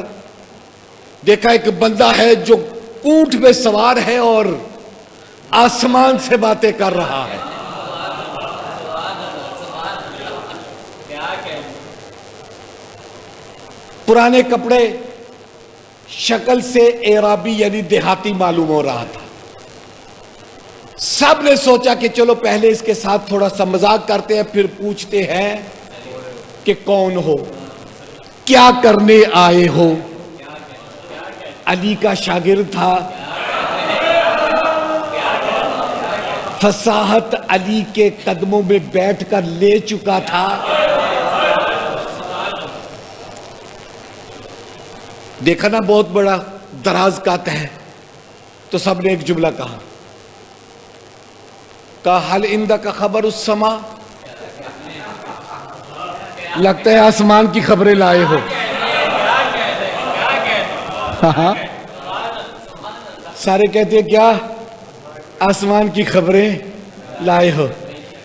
[SPEAKER 2] دیکھا, ایک بندہ ہے جو اونٹ پہ سوار ہے اور آسمان سے باتیں کر رہا ہے. پرانے کپڑے, شکل سے اعرابی یعنی دیہاتی معلوم ہو رہا تھا. سب نے سوچا کہ چلو پہلے اس کے ساتھ تھوڑا سا مذاق کرتے ہیں, پھر پوچھتے ہیں کہ کون ہو, کیا کرنے آئے ہو. علی کا شاگرد تھا, فصاحت علی کے قدموں میں بیٹھ کر لے چکا تھا. دیکھا نا بہت بڑا دراز قد ہے, تو سب نے ایک جملہ کہا حل عندک خبر السما, لگتا ہے آسمان کی خبریں لائے ہو. ہاں سارے کہتے ہیں کیا آسمان کی خبریں لائے ہو.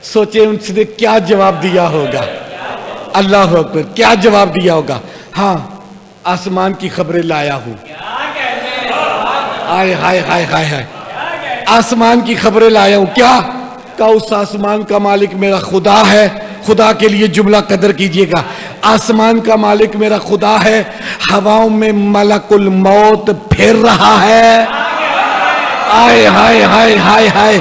[SPEAKER 2] سوچے ان سے کیا جواب دیا ہوگا, اللہ اکبر, کیا جواب دیا ہوگا. ہاں آسمان کی خبریں لایا ہوں. ہائے ہائے ہائے ہائے ہائے, آسمان کی خبریں لایا ہوں. کیا کہا, اس آسمان کا مالک میرا خدا ہے. خدا کے لیے جملہ قدر کیجئے گا, آسمان کا مالک میرا خدا ہے. ہواؤں میں ملک الموت پھر رہا ہے. آئے ہائے ہائے ہائے ہائے,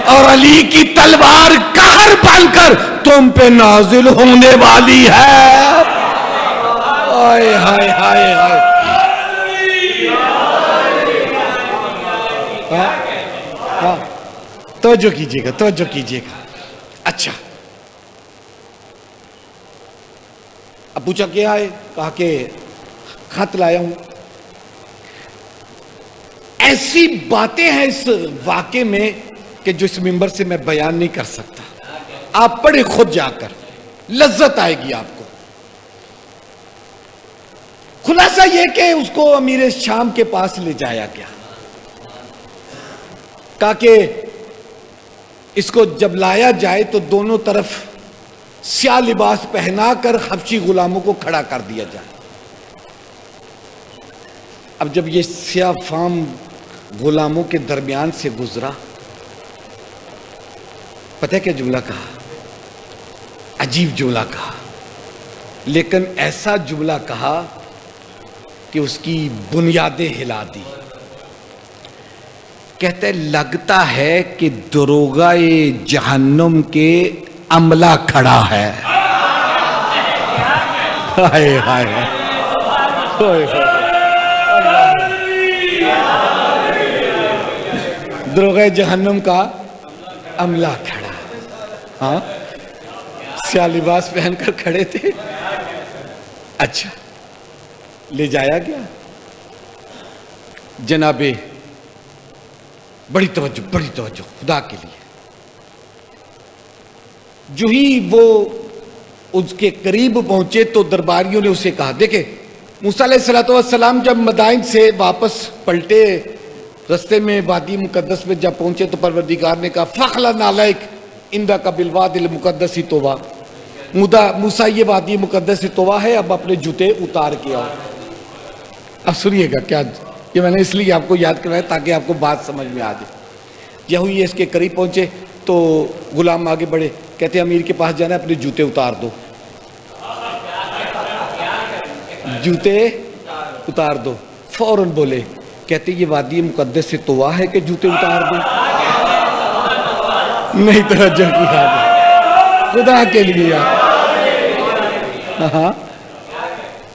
[SPEAKER 2] اور علی کی تلوار قہر بن کر تم پہ نازل ہونے والی ہے. آئے ہائے ہائے ہائے. توجہ کیجئے گا, توجہ کیجئے گا. اچھا, اب پوچھا کیا ہے, کہا کہ خط لایا ہوں. ایسی باتیں ہیں اس واقعے میں کہ جو اس منبر سے میں بیان نہیں کر سکتا. آپ پڑھیں خود جا کر, لذت آئے گی آپ کو. خلاصہ یہ کہ اس کو امیر شام کے پاس لے جایا گیا. کہا کہ اس کو جب لایا جائے تو دونوں طرف سیاہ لباس پہنا کر حبشی غلاموں کو کھڑا کر دیا جائے. اب جب یہ سیاہ فام غلاموں کے درمیان سے گزرا, پتہ ہے کیا جملہ کہا, عجیب جملہ کہا, لیکن ایسا جملہ کہا کہ اس کی بنیادیں ہلا دی. کہتے لگتا ہے کہ دروغہ جہنم کے عملہ کھڑا ہے. ہائے ہائے ہائے, دروغہ جہنم کا عملہ کھڑا. ہاں سیاہ لباس پہن کر کھڑے تھے. اچھا, لے جایا گیا. جناب بڑی توجہ خدا کے لیے. جو ہی وہ اس کے قریب پہنچے تو درباریوں نے اسے کہا، دیکھیں موسیٰ علیہ السلام جب مدائن سے واپس پلٹے، رستے میں وادی مقدس میں جب پہنچے تو پروردگار نے کہا فخلا نالیک اندہ کا بالواد المقدس طویٰ، موسیٰ یہ وادی مقدس طویٰ ہے، اب اپنے جوتے اتار کے آؤ۔ اب سنیے گا کیا، یہ میں نے اس لیے آپ کو یاد کروایا تاکہ آپ کو بات سمجھ میں آ جائے۔ یہوی اس کے قریب پہنچے تو غلام آگے بڑھے، کہتے ہیں امیر کے پاس جانا ہے، اپنے جوتے اتار دو، جوتے اتار دو۔ فوراً بولے، کہتے یہ وادی مقدس سے طویٰ ہے کہ جوتے اتار دو؟ نہیں توجہ کی خدا کے لیے، ہاں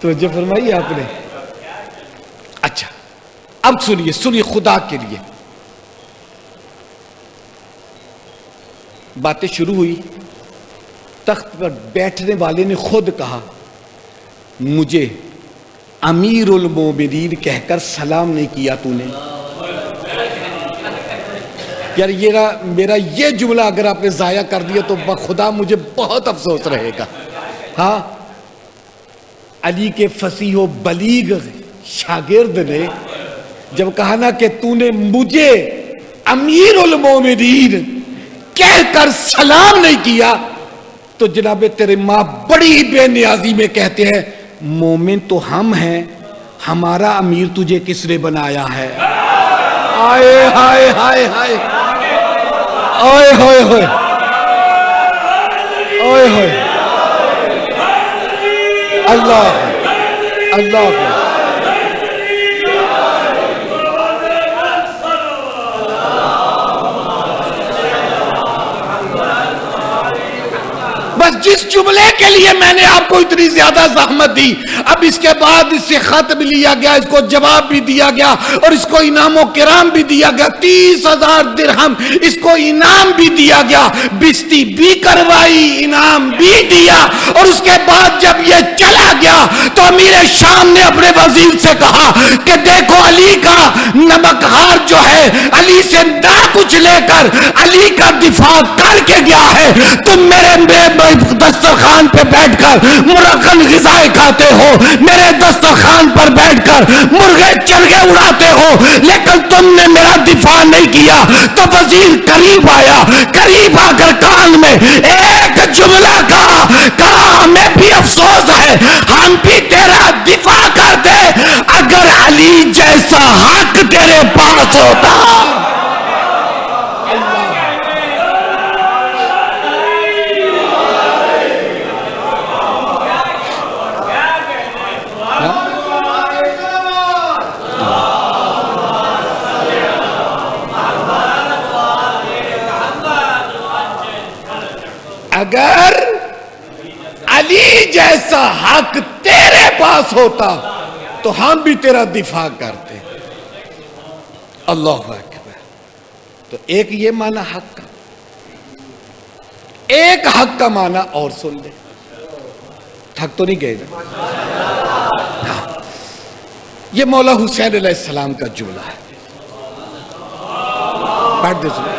[SPEAKER 2] توجہ فرمائی آپ نے۔ اچھا اب سنیے خدا کے لیے باتیں شروع ہوئی۔ تخت پر بیٹھنے والے نے خود کہا مجھے امیر المومنین کہہ کر سلام نہیں کیا تو نے۔ یار میرا یہ جملہ اگر آپ نے ضائع کر دیا تو بخدا مجھے بہت افسوس رہے گا۔ ہاں علی کے فصیح و بلیغ شاگرد نے جب کہا نا کہ تو نے مجھے امیر المومنین کہہ کر سلام نہیں کیا، تو جناب تیرے ماں بڑی بے نیازی میں کہتے ہیں مومن تو ہم ہیں، ہمارا امیر تجھے کس نے بنایا ہے؟ آئے ہائے ہائے ہائے آئے ہوئے ہوئے آئے ہوئے اللہ اللہ بس جس جملے کے لیے میں نے آپ کو اتنی زیادہ زحمت دی، اب اس کے بعد اس سے خط بھی لیا گیا، اس کو جواب بھی دیا گیا اور اس کو انعام و کرام بھی دیا گیا، 30,000 درہم اس کو انعام بھی دیا گیا، بستی بھی کروائی، انعام بھی دیا، اور اس کے بعد جب یہ چلا گیا تو امیر شام نے اپنے وزیر سے کہا کہ دیکھو علی کا نمکہار جو ہے علی سے نہ کچھ لے کر علی کا دفاع کر کے گیا ہے، تم میرے دسترخوان پہ بیٹھ کر مرغن غذائیں کھاتے ہو، میرے دسترخوان پر بیٹھ کر مرغے چرگے اڑاتے ہو، لیکن تم نے میرا دفاع نہیں کیا۔ تو وزیر قریب آیا، قریب آ کر کان میں ایک جملہ کہا ہمیں بھی افسوس ہے، ہم بھی تیرا دفاع کرتے اگر علی جیسا حق تیرے پاس ہوتا۔ اگر علی جیسا حق تیرے پاس ہوتا تو ہم بھی تیرا دفاع کرتے۔ اللہ اکبر۔ تو ایک یہ معنی حق کا، ایک حق کا معنی اور سن لے، تھک تو نہیں گئے نا؟ یہ مولا حسین علیہ السلام کا جملہ ہے، پڑھ دے سن۔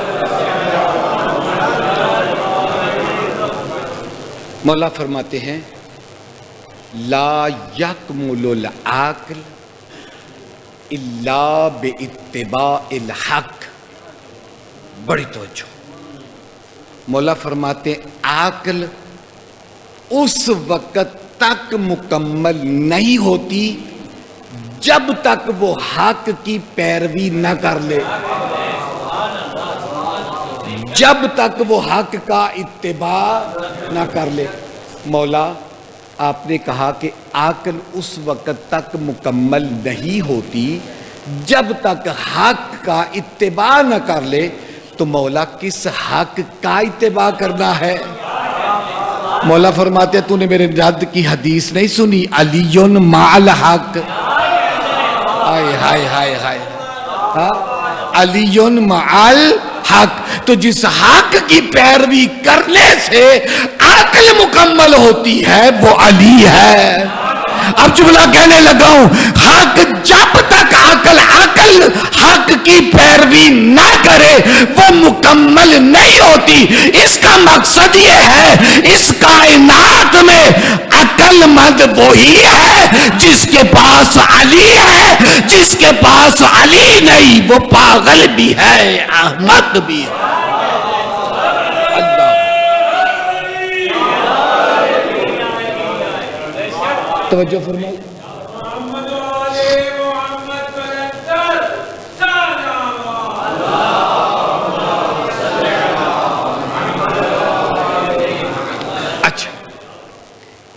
[SPEAKER 2] مولا فرماتے ہیں لا یکمل العقل الا باتباع الحق۔ بڑی توجہ، مولا فرماتے ہیں عقل اس وقت تک مکمل نہیں ہوتی جب تک وہ حق کی پیروی نہ کر لے، جب تک وہ حق کا اتباع نہ کر لے۔ مولا آپ نے کہا کہ عقل اس وقت تک مکمل نہیں ہوتی جب تک حق کا اتباع نہ کر لے، تو مولا کس حق کا اتباع کرنا ہے؟ مولا فرماتے ہیں تو نے میرے رد کی حدیث نہیں سنی، علی مع الحق۔ ہائے ہائے ہائے ہائے، علی مع الحق۔ تو جس حق کی پیروی کرنے سے عقل مکمل ہوتی ہے وہ علی ہے۔ اب جملہ کہنے لگا ہوں، حق جب تک حق عقل حق کی پیروی نہ کرے وہ مکمل نہیں ہوتی. اس کا مقصد یہ ہے اس کائنات میں عقل مند وہی ہے جس کے پاس علی ہے. جس کے پاس علی نہیں وہ پاگل بھی ہے احمق بھی ہے. توجہ فرمائیں. اچھا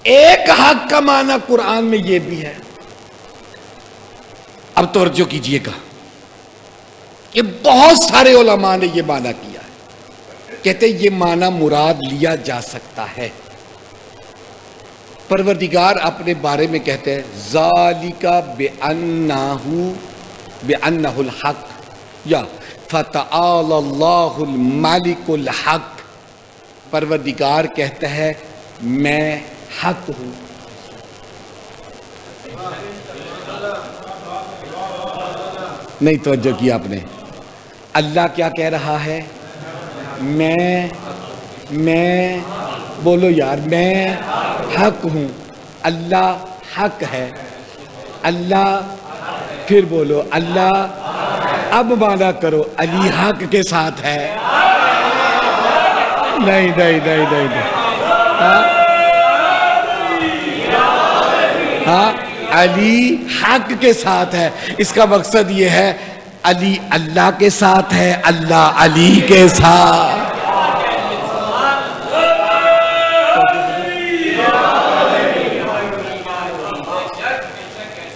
[SPEAKER 2] ایک حق کا معنی قرآن میں یہ بھی ہے. اب توجہ کیجئے گا کہ بہت سارے علماء نے یہ معنی کیا ہے. کہتے ہیں یہ معنی مراد لیا جا سکتا ہے. پروردگار اپنے بارے میں کہتے ہیں ذالک بأنہ الحق یا فتعالی اللہ الملک الحق. پروردگار کہتا ہے میں حق ہوں. نہیں توجہ کیا آپ نے. اللہ کیا کہہ رہا ہے؟ میں بولو یار میں حق ہوں. اللہ حق ہے. اللہ پھر بولو اللہ. اب مانا کرو علی حق کے ساتھ ہے. نہیں ہاں علی حق کے ساتھ ہے. اس کا مقصد یہ ہے علی اللہ کے ساتھ ہے, اللہ علی کے ساتھ.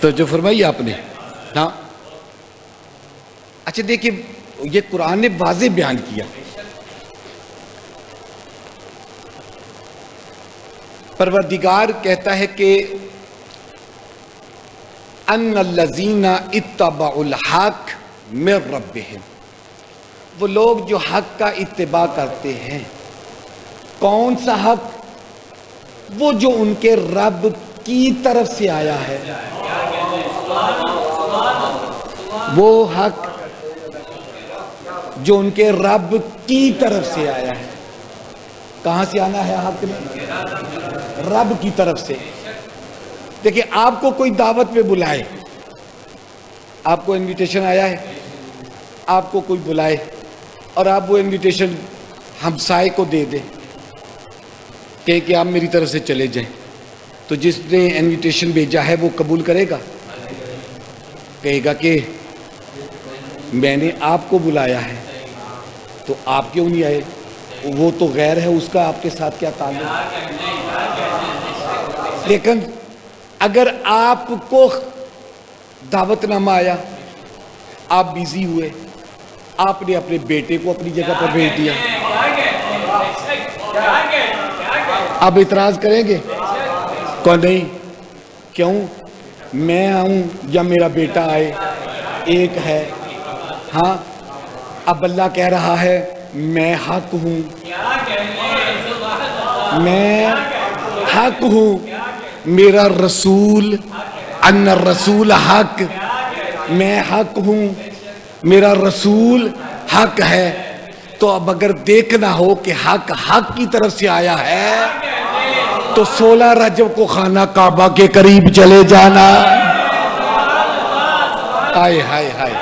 [SPEAKER 2] تو جو فرمائی آپ نے ہاں. اچھا دیکھیں یہ قرآن نے واضح بیان کیا. پروردگار کہتا ہے کہ ان الذین اتبعوا الحق من ربہم. وہ لوگ جو حق کا اتباع کرتے ہیں. کون سا حق؟ وہ جو ان کے رب کی طرف سے آیا ہے. وہ حق جو ان کے رب کی طرف سے آیا ہے. کہاں سے آنا ہے حق میں؟ رب کی طرف سے. دیکھیں آپ کو کوئی دعوت پہ بلائے, آپ کو انویٹیشن آیا ہے, آپ کو کوئی بلائے اور آپ وہ انویٹیشن ہمسائے کو دے دیں کہ آپ میری طرف سے چلے جائیں, تو جس نے انویٹیشن بھیجا ہے وہ قبول کرے گا؟ کہے گا کہ میں نے آپ کو بلایا ہے تو آپ کیوں نہیں آئے؟ وہ تو غیر ہے, اس کا آپ کے ساتھ کیا تعلق؟ لیکن اگر آپ کو دعوت نامہ آیا, آپ بیزی ہوئے, آپ نے اپنے بیٹے کو اپنی جگہ پر بھیج دیا, آپ اعتراض کریں گے؟ کون نہیں. کیوں؟ میں آؤں یا میرا بیٹا آئے ایک ہے. ہاں اب اللہ کہہ رہا ہے میں حق ہوں, میں حق ہوں, میرا رسول ان الرسول حق, میں حق ہوں, میرا رسول حق ہے. تو اب اگر دیکھنا ہو کہ حق کی طرف سے آیا ہے تو 16 رجب کو خانہ کعبہ کے قریب چلے جانا. ہائے ہائے ہائے.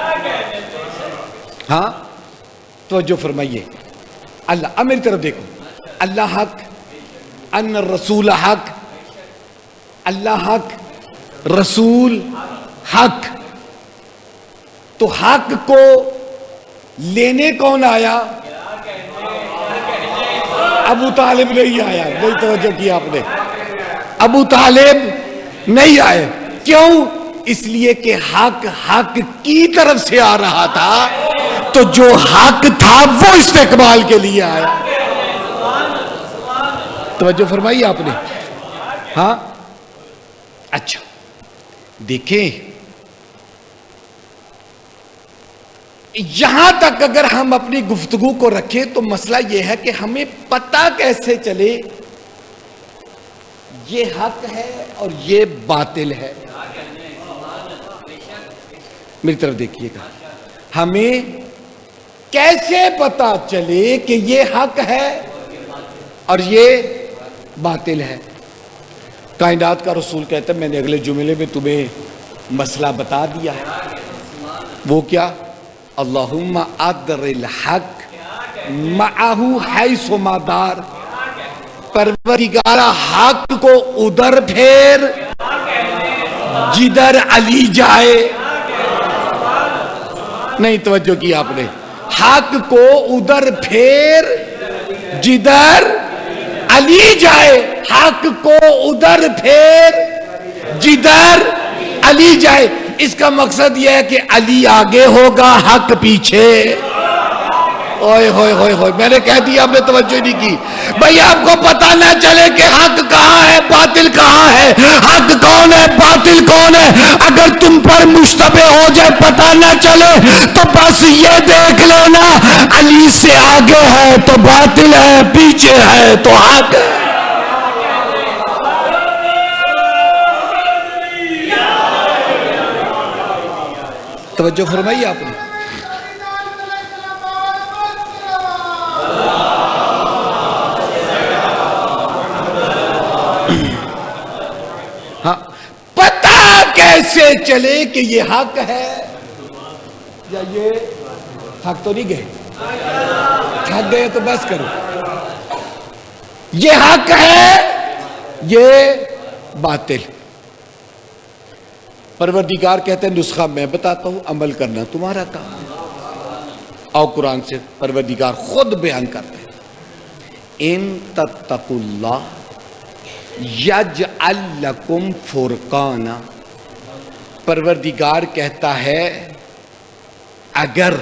[SPEAKER 2] ہاں تو جو فرمائیے اللہ. اب میری طرف دیکھو, اللہ حق, ان الرسول حق, اللہ حق, رسول حق. تو حق کو لینے کون آیا؟ ابو طالب نہیں آیا. نہیں توجہ کیا آپ نے. ابو طالب نہیں آئے. کیوں؟ اس لیے کہ حق کی طرف سے آ رہا تھا, تو جو حق تھا وہ استقبال کے لیے آیا. توجہ فرمائی آپ نے. ہاں اچھا دیکھیں یہاں تک اگر ہم اپنی گفتگو کو رکھیں تو مسئلہ یہ ہے کہ ہمیں پتہ کیسے چلے یہ حق ہے اور یہ باطل ہے. میری طرف دیکھیے گا، ہمیں کیسے پتا چلے کہ یہ حق ہے اور یہ باطل ہے؟ کائنات کا رسول کہتا ہے میں نے اگلے جملے میں تمہیں مسئلہ بتا دیا ہے، وہ کیا؟ اللہم ادر الحق معہ حیث ما دار، پروردگارہ حق کو ادھر پھیر جدھر علی جائے. نہیں توجہ کی آپ نے، حق کو ادھر پھیر جدھر علی جائے، حق کو ادھر پھیر جدھر علی جائے. اس کا مقصد یہ ہے کہ علی آگے ہوگا حق پیچھے. اوئے ہوئے ہوئے ہوئے، میں نے کہہ دیا، آپ نے توجہ نہیں کی. بھئی آپ کو پتہ نہ چلے کہ حق کہاں ہے باطل کہاں ہے، حق کون ہے باطل کون ہے، اگر تم پر مشتبہ ہو جائے پتہ نہ چلے تو بس یہ دیکھ لینا علی سے آگے ہے تو باطل ہے، پیچھے ہے تو حق ہے. توجہ فرمائی آپ نے. ہاں، پتہ کیسے چلے کہ یہ حق ہے یا یہ حق؟ تو نہیں گئے، تھک گئے تو بس کرو. یہ حق ہے یہ باطل. پروردگار کہتے ہیں نسخہ میں بتاتا ہوں، عمل کرنا تمہارا کام ہے. اور قرآن سے پروردگار خود بیان کرتے ہیں ان تتقوا اللہ یجعل لکم فرقانا. پروردگار کہتا ہے اگر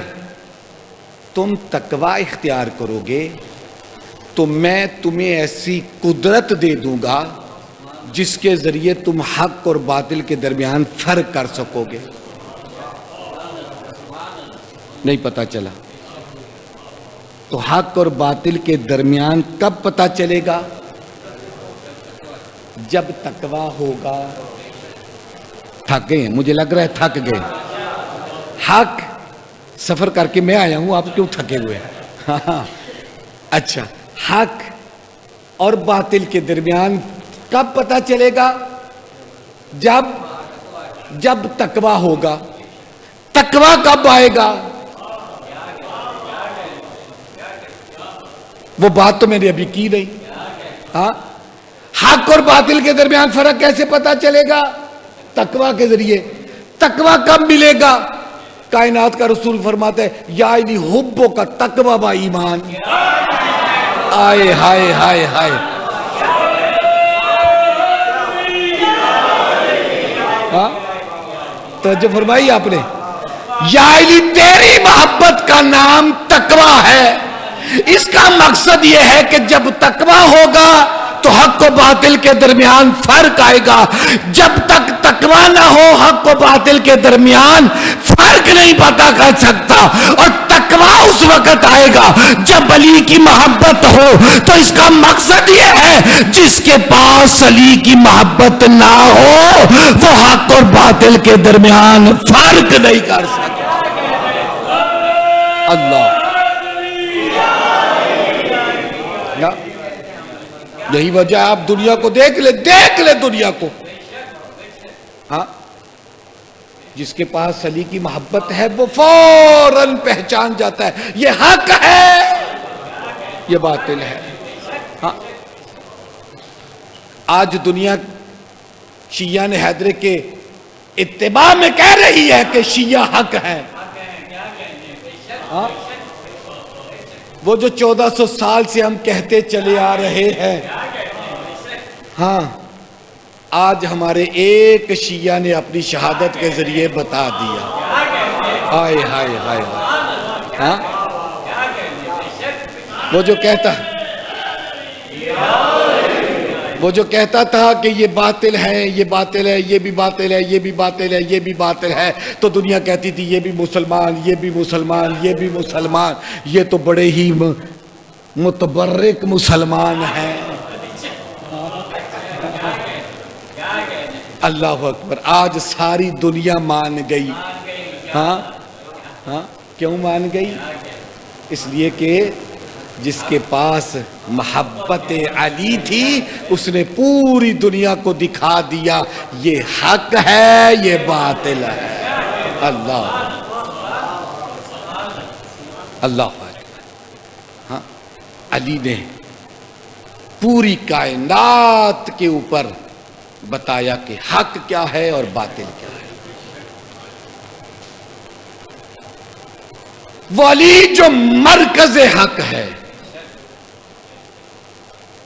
[SPEAKER 2] تم تقوی اختیار کرو گے تو میں تمہیں ایسی قدرت دے دوں گا جس کے ذریعے تم حق اور باطل کے درمیان فرق کر سکو گے. نہیں پتا چلا تو حق اور باطل کے درمیان کب پتا چلے گا؟ جب تقوی ہوگا. تھک گئے ہیں، مجھے لگ رہا ہے تھک گئے. حق سفر کر کے میں آیا ہوں، آپ کیوں تھکے ہوئے ہیں؟ اچھا، حق اور باطل کے درمیان کب پتا چلے گا؟ جب تقوی ہوگا. تقوی کب آئے گا؟ وہ بات تو میں نے ابھی کی نہیں. ہاں، حق اور باطل کے درمیان فرق کیسے پتا چلے گا؟ تقوی کے ذریعے. تقوی کب ملے گا؟ کائنات کا رسول فرماتا ہے یا علی حبو کا تقوی با ایمان. آئے ہائے ہائے ہائے. توجہ فرمائی آپ نے. یا علی تیری محبت کا نام تقوی ہے. اس کا مقصد یہ ہے کہ جب تقوی ہوگا تو حق و باطل کے درمیان فرق آئے گا. جب تک تقوی نہ ہو حق و باطل کے درمیان فرق نہیں پتا کر سکتا. اور تقوی اس وقت آئے گا جب علی کی محبت ہو. تو اس کا مقصد یہ ہے جس کے پاس علی کی محبت نہ ہو وہ حق اور باطل کے درمیان فرق نہیں کر سکتا. اللہ، یہی وجہ ہے. آپ دنیا کو دیکھ لے دنیا کو. ہاں، جس کے پاس علی کی محبت ہے وہ فوراً پہچان جاتا ہے یہ حق ہے یہ باطل ہے. ہاں، آج دنیا شیعہ نے حیدر کے اتباع میں کہہ رہی ہے کہ شیعہ حق ہے. ہاں، وہ جو 1400 سال سے ہم کہتے چلے آ رہے ہیں. ہاں، آج ہمارے ایک شیعہ نے اپنی شہادت کے ذریعے بتا دیا. ہائے ہائے ہائے. ہاں، وہ جو کہتا تھا کہ یہ باطل ہے یہ باطل ہے یہ بھی باطل ہے یہ بھی باطل ہے یہ بھی باطل ہے تو دنیا کہتی تھی یہ بھی مسلمان یہ بھی مسلمان یہ بھی مسلمان. یہ تو بڑے ہی متبرک مسلمان ہیں. اللہ اکبر. آج ساری دنیا مان گئی ہاں ہاں کیوں مان گئی؟ اس لیے کہ جس کے پاس محبت علی تھی اس نے پوری دنیا کو دکھا دیا یہ حق ہے یہ باطل ہے. اللہ اللہ ہاں علی نے پوری کائنات کے اوپر بتایا کہ حق کیا ہے اور باطل کیا ہے. وہ علی جو مرکز حق ہے،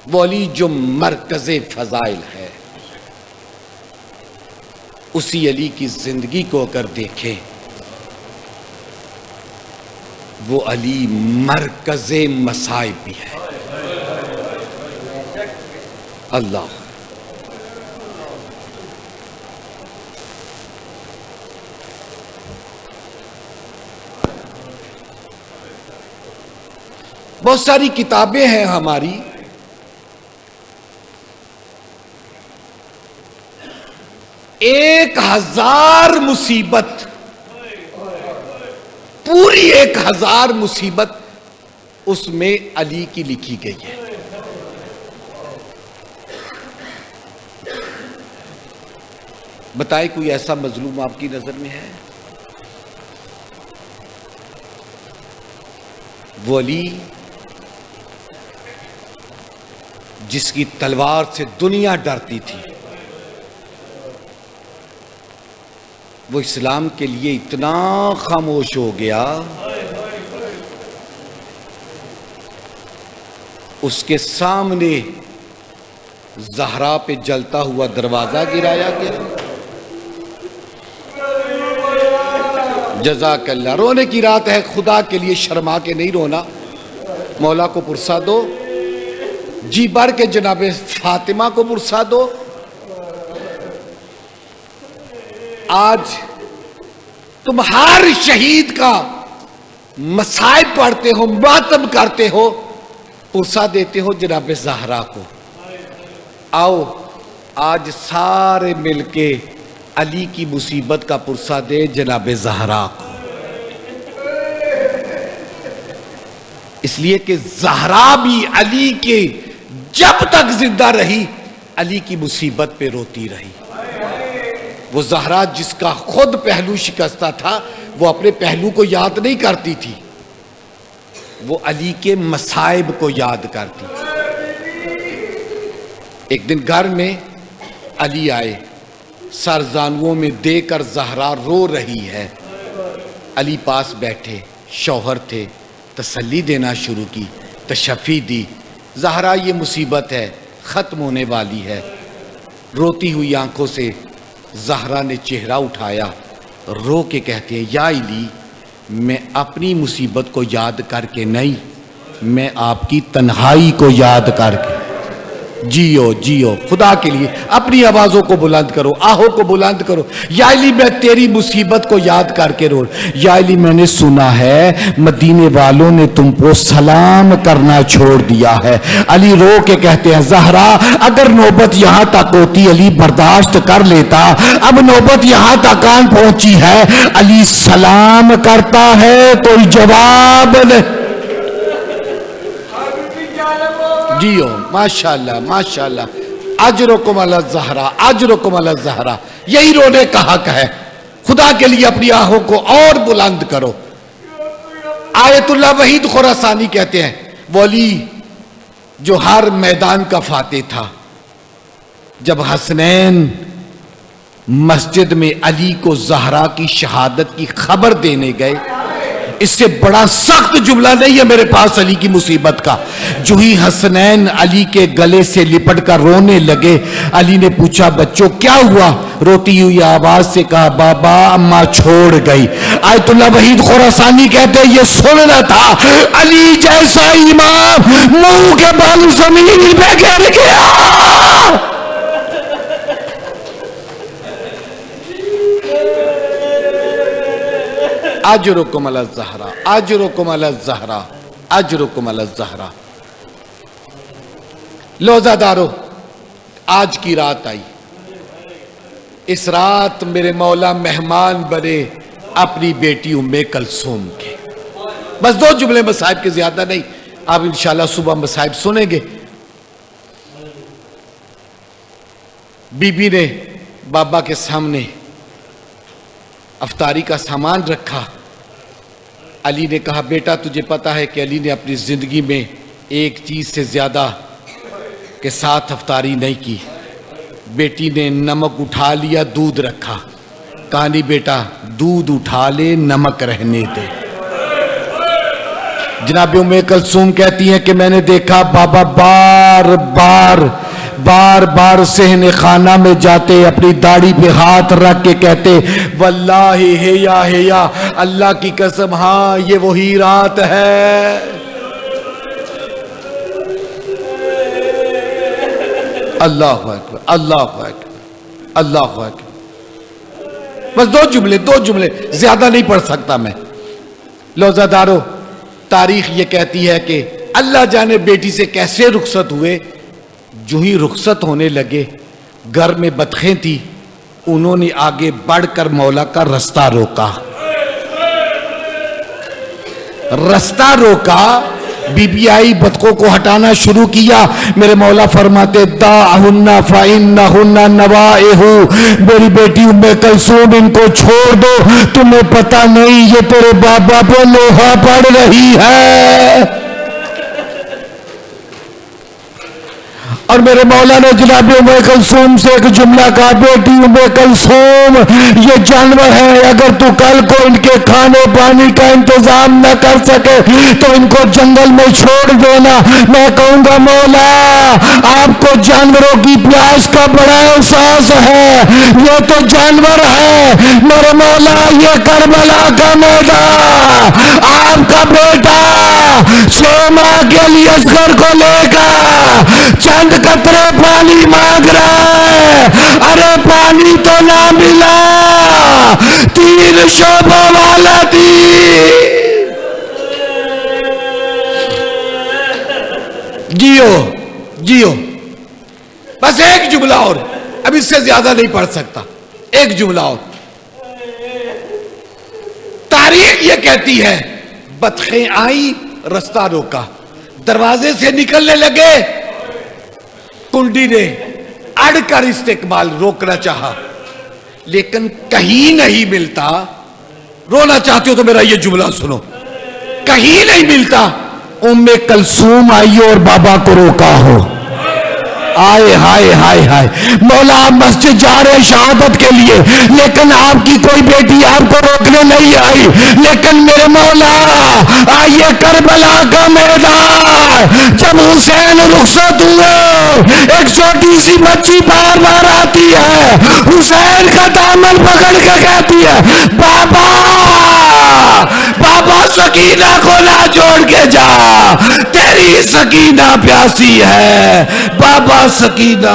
[SPEAKER 2] وہ علی جو مرکز فضائل ہے، اسی علی کی زندگی کو اگر دیکھیں وہ علی مرکز مصائب بھی ہے. اللہ بہت ساری کتابیں ہیں ہماری، 1000 مصیبت، پوری 1000 مصیبت اس میں علی کی لکھی گئی ہے. بتائیں کوئی ایسا مظلوم آپ کی نظر میں ہے؟ وہ علی جس کی تلوار سے دنیا ڈرتی تھی، وہ اسلام کے لیے اتنا خاموش ہو گیا، اس کے سامنے زہرا پہ جلتا ہوا دروازہ گرایا گیا. جزاک اللہ. رونے کی رات ہے، خدا کے لیے شرما کے نہیں رونا، مولا کو پرسا دو، جی بھر کے جناب فاطمہ کو پرسا دو. آج تم ہر شہید کا مصائب پڑھتے ہو، ماتم کرتے ہو، پرسا دیتے ہو جناب زہرا کو. آؤ آج سارے مل کے علی کی مصیبت کا پرسا دے جناب زہرا کو. اس لیے کہ زہرا بھی علی کے جب تک زندہ رہی علی کی مصیبت پہ روتی رہی. وہ زہرا جس کا خود پہلو شکستہ تھا وہ اپنے پہلو کو یاد نہیں کرتی تھی، وہ علی کے مصائب کو یاد کرتی تھی. ایک دن گھر میں علی آئے، سر زانووں میں دے کر زہرا رو رہی ہے. علی پاس بیٹھے، شوہر تھے، تسلی دینا شروع کی، تشفی دی. زہرا یہ مصیبت ہے، ختم ہونے والی ہے. روتی ہوئی آنکھوں سے زہرا نے چہرہ اٹھایا، رو کے کہتے ہیں یا علی میں اپنی مصیبت کو یاد کر کے نہیں، میں آپ کی تنہائی کو یاد کر کے. جیو جیو خدا کے لیے اپنی آوازوں کو بلند کرو، آہوں کو بلند کرو. یا علی میں تیری مصیبت کو یاد کر کے رو. یا علی میں نے سنا ہے مدینے والوں نے تم کو سلام کرنا چھوڑ دیا ہے. علی رو کے کہتے ہیں زہرا اگر نوبت یہاں تک ہوتی علی برداشت کر لیتا، اب نوبت یہاں تک آن پہنچی ہے. علی سلام کرتا ہے کوئی جواب نہیں. جیو ماشاءاللہ ماشاءاللہ. اجرکم علی الزہرا، اجرکم علی الزہرا. یہی رونے کا حق ہے. خدا کے لیے اپنی آہوں کو اور بلند کرو. آیت اللہ وحید خراسانی کہتے ہیں وہ علی جو ہر میدان کا فاتح تھا، جب حسنین مسجد میں علی کو زہرا کی شہادت کی خبر دینے گئے، اس سے بڑا سخت جملہ نہیں ہے میرے پاس علی کی مصیبت کا. جو ہی حسنین علی کے گلے سے لپٹ کر رونے لگے، علی نے پوچھا بچوں کیا ہوا؟ روتی ہوئی آواز سے کہا بابا اماں چھوڑ گئی. آیت اللہ وحید خراسانی کہتے ہیں یہ سننا تھا علی جیسا امام منہ کے بل زمین پہ گر گیا. اجرکم علی الزہرا، اجرکم علی الزہرا، اجرکم علی الزہرا. لوزہ دارو آج کی رات آئی، اس رات میرے مولا مہمان بنے اپنی بیٹی ام کلثوم کے. بس 2 جملے مصائب کے، زیادہ نہیں. آپ انشاءاللہ صبح مصائب سنیں گے. بی بی نے بابا کے سامنے افطاری کا سامان رکھا. علی نے کہا بیٹا تجھے پتا ہے کہ علی نے اپنی زندگی میں ایک چیز سے زیادہ کے ساتھ افطاری نہیں کی. بیٹی نے نمک اٹھا لیا، دودھ رکھا. کہا نہیں بیٹا دودھ اٹھا لے، نمک رہنے دے. جناب ام کلثوم کہتی ہیں کہ میں نے دیکھا بابا بار بار صحن خانہ میں جاتے اپنی داڑھی پہ ہاتھ رکھ کے کہتے واللہ ہے یا اللہ کی قسم ہاں یہ وہی رات ہے. اللہ اکبر اللہ اکبر اللہ اکبر. بس 2 جملے زیادہ نہیں پڑھ سکتا میں. لوزہ دارو، تاریخ یہ کہتی ہے کہ اللہ جانے بیٹی سے کیسے رخصت ہوئے. جو ہی رخصت ہونے لگے گھر میں بطخیں تھی، انہوں نے آگے بڑھ کر مولا کا رستہ روکا. بی بی آئی بطخوں کو ہٹانا شروع کیا. میرے مولا فرماتے دعہن فإنہن نوائح، میری بیٹی ام کلثوم ان کو چھوڑ دو، تمہیں پتہ نہیں یہ تیرے بابا پہ لوہا پڑ رہی ہے. اور میرے مولا نے جناب ام کلثوم سے ایک جملہ کہا بیٹی ام کلثوم یہ جانور ہے، اگر تو کل کو ان کے کھانے پانی کا انتظام نہ کر سکے تو ان کو جنگل میں چھوڑ دینا. میں کہوں گا مولا آپ کو جانوروں کی پیاس کا بڑا احساس ہے، یہ تو جانور ہے. میرے مولا یہ کربلا کا میدان، آپ کا بیٹا 6 ماہ کے لیے اصغر کو لے کر چند قطرے پانی مانگ رہا ہے. ارے پانی تو نہ ملا، 3 شعبوں والا تیر. جیو بس ایک جملہ اور، اب اس سے زیادہ نہیں پڑھ سکتا. ایک جملہ اور. تاریخ یہ کہتی ہے بطخیں آئی، رستہ روکا، دروازے سے نکلنے لگے، کنڈی نے اڑ کر استقبال روکنا چاہا لیکن کہیں نہیں ملتا. رونا چاہتے ہو تو میرا یہ جملہ سنو، کہیں نہیں ملتا. ام کلثوم آئی اور بابا کو روکا ہو. آئے ہائے ہائے ہائے. مولا آپ مسجد جا رہے شہادت کے لیے لیکن آپ کی کوئی بیٹی آپ کو روکنے نہیں آئی. لیکن میرے مولا آئیے کربلا کا میدان. جب حسین رخصت ہوئے ایک چھوٹی سی بچی بار بار آتی ہے، حسین کا دامن پکڑ کے کہتی ہے بابا سکینہ کو نہ چھوڑ کے جا، تیری سکینہ پیاسی ہے. بابا سکینہ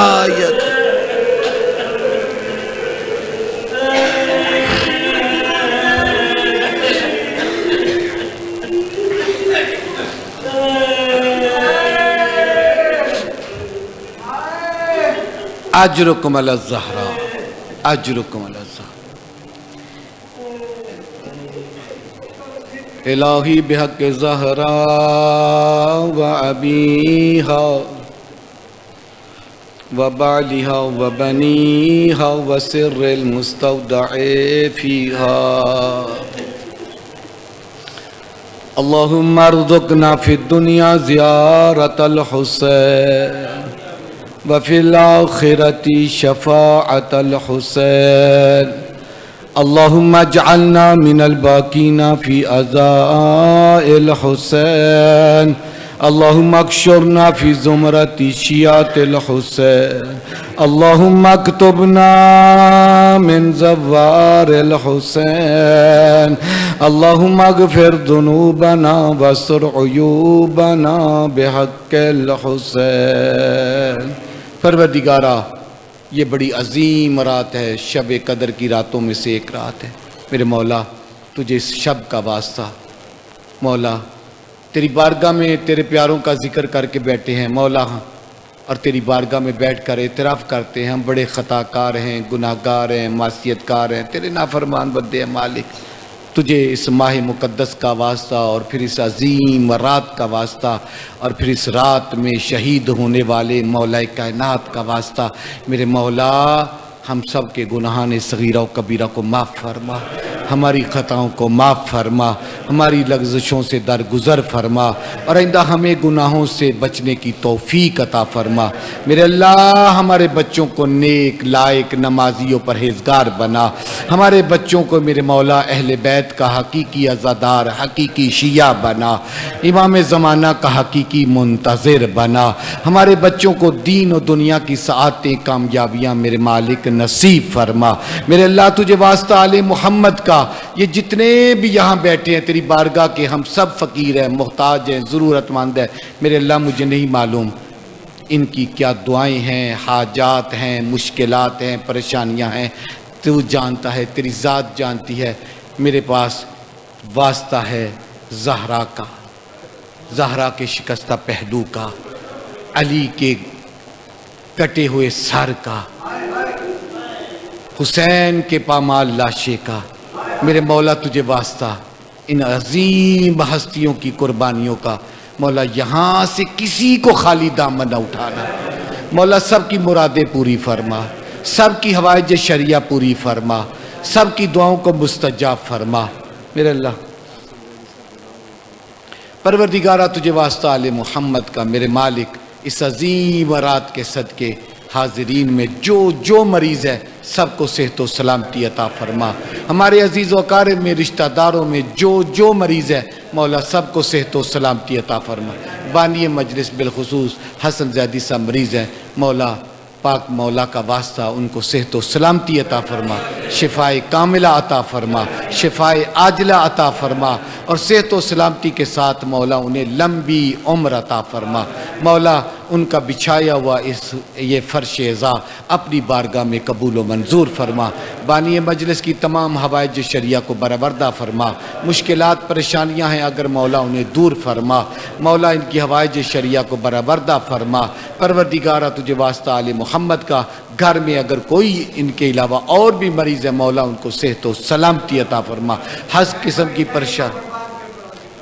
[SPEAKER 2] اجرکم علی الزہراء، اجرکم علی الزہراء. الہی بحق زہراء و ابیہا و بعلہا و بنیہا و سر المستودع فیہا. اللہم ارزقنا فی الدنیا زیارت الحسین وفی الآخرت شفاعت الحسین. اللہم اجعلنا من الباقین فی عزاء الحسین. اللہم اکشرنا فی زمرت شیعت الحسین. اللہم اکتبنا من زوار الحسین. اللہم اغفر ذنوبنا واستر عیوبنا بحق الحسین. پروردگارا یہ بڑی عظیم رات ہے، شب قدر کی راتوں میں سے ایک رات ہے. میرے مولا تجھے اس شب کا واسطہ، مولا تیری بارگاہ میں تیرے پیاروں کا ذکر کر کے بیٹھے ہیں مولا، اور تیری بارگاہ میں بیٹھ کر اعتراف کرتے ہیں ہم بڑے خطا کار ہیں، گناہ گار ہیں، معصیت کار ہیں، تیرے نافرمان بندے ہیں مالک. تجھے اس ماہ مقدس کا واسطہ اور پھر اس عظیم رات کا واسطہ اور پھر اس رات میں شہید ہونے والے مولا کائنات کا واسطہ، میرے مولا ہم سب کے گناہان صغیرہ و کبیرہ کو معاف فرما، ہماری خطاؤں کو معاف فرما، ہماری لغزشوں سے درگزر فرما، اور آئندہ ہمیں گناہوں سے بچنے کی توفیق عطا فرما۔ میرے اللہ ہمارے بچوں کو نیک لائق نمازی و پرہیزگار بنا، ہمارے بچوں کو میرے مولا اہل بیت کا حقیقی عزادار حقیقی شیعہ بنا، امام زمانہ کا حقیقی منتظر بنا، ہمارے بچوں کو دین و دنیا کی سعادتیں کامیابیاں میرے مالک نصیب فرما۔ میرے اللہ تجھے واسطہ آل محمد کا، یہ جتنے بھی یہاں بیٹھے ہیں تیری بارگاہ کے، ہم سب فقیر ہیں، محتاج ہیں، ضرورت مند ہیں۔ میرے اللہ مجھے نہیں معلوم ان کی کیا دعائیں ہیں، حاجات ہیں، مشکلات ہیں، پریشانیاں ہیں، تو جانتا ہے، تیری ذات جانتی ہے۔ میرے پاس واسطہ ہے زہرا کا، زہرا کے شکستہ پہلو کا، علی کے کٹے ہوئے سر کا، حسین کے پامال لاشے کا۔ میرے مولا تجھے واسطہ ان عظیم ہستیوں کی قربانیوں کا، مولا یہاں سے کسی کو خالی دامن نہ اٹھانا، مولا سب کی مرادیں پوری فرما، سب کی حوائج شریعہ پوری فرما، سب کی دعاؤں کو مستجاب فرما۔ میرے اللہ پروردگارہ تجھے واسطہ آل محمد کا، میرے مالک اس عظیم رات کے صدقے حاضرین میں جو مریض ہے سب کو صحت و سلامتی عطا فرما، ہمارے عزیز و اقارب میں رشتہ داروں میں جو مریض ہے مولا سب کو صحت و سلامتی عطا فرما۔ بانی مجلس بالخصوص حسن زیدی صاحب مریض ہیں، مولا پاک مولا کا واسطہ ان کو صحت و سلامتی عطا فرما، شفائے کاملہ عطا فرما، شفائے عاجلہ عطا فرما، اور صحت و سلامتی کے ساتھ مولا انہیں لمبی عمر عطا فرما۔ مولا ان کا بچھایا ہوا یہ فرش عزا اپنی بارگاہ میں قبول و منظور فرما، بانی مجلس کی تمام حوائج شریعہ کو برآوردہ فرما، مشکلات پریشانیاں ہیں اگر مولا انہیں دور فرما، مولا ان کی حوائج شریعہ کو برآوردہ فرما۔ پروردگارہ تجھے واسطہ آل محمد کا، گھر میں اگر کوئی ان کے علاوہ اور بھی مریض ہے مولا ان کو صحت و سلامتی عطا فرما، ہر قسم کی پریشانی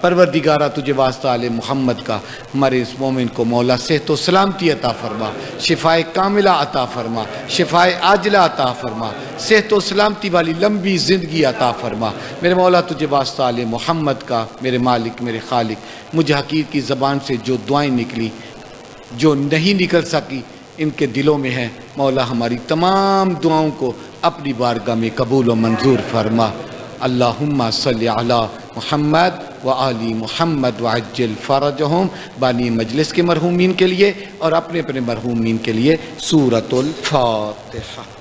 [SPEAKER 2] پروردگارہ تجھے واسطہ آل محمد کا، ہمارے اس مومن کو مولا صحت و سلامتی عطا فرما، شفائے کاملہ عطا فرما، شفائے عاجلہ عطا فرما، صحت و سلامتی والی لمبی زندگی عطا فرما۔ میرے مولا تجھے واسطہ آل محمد کا، میرے مالک میرے خالق، مجھے حقیر کی زبان سے جو دعائیں نکلی جو نہیں نکل سکی ان کے دلوں میں ہے، مولا ہماری تمام دعاؤں کو اپنی بارگاہ میں قبول و منظور فرما۔ اللہم صلی علی محمد و آل محمد وعجل فرجہم، بانی مجلس کے مرحومین کے لیے اور اپنے مرحومین کے لیے سورۃ الفاتحہ۔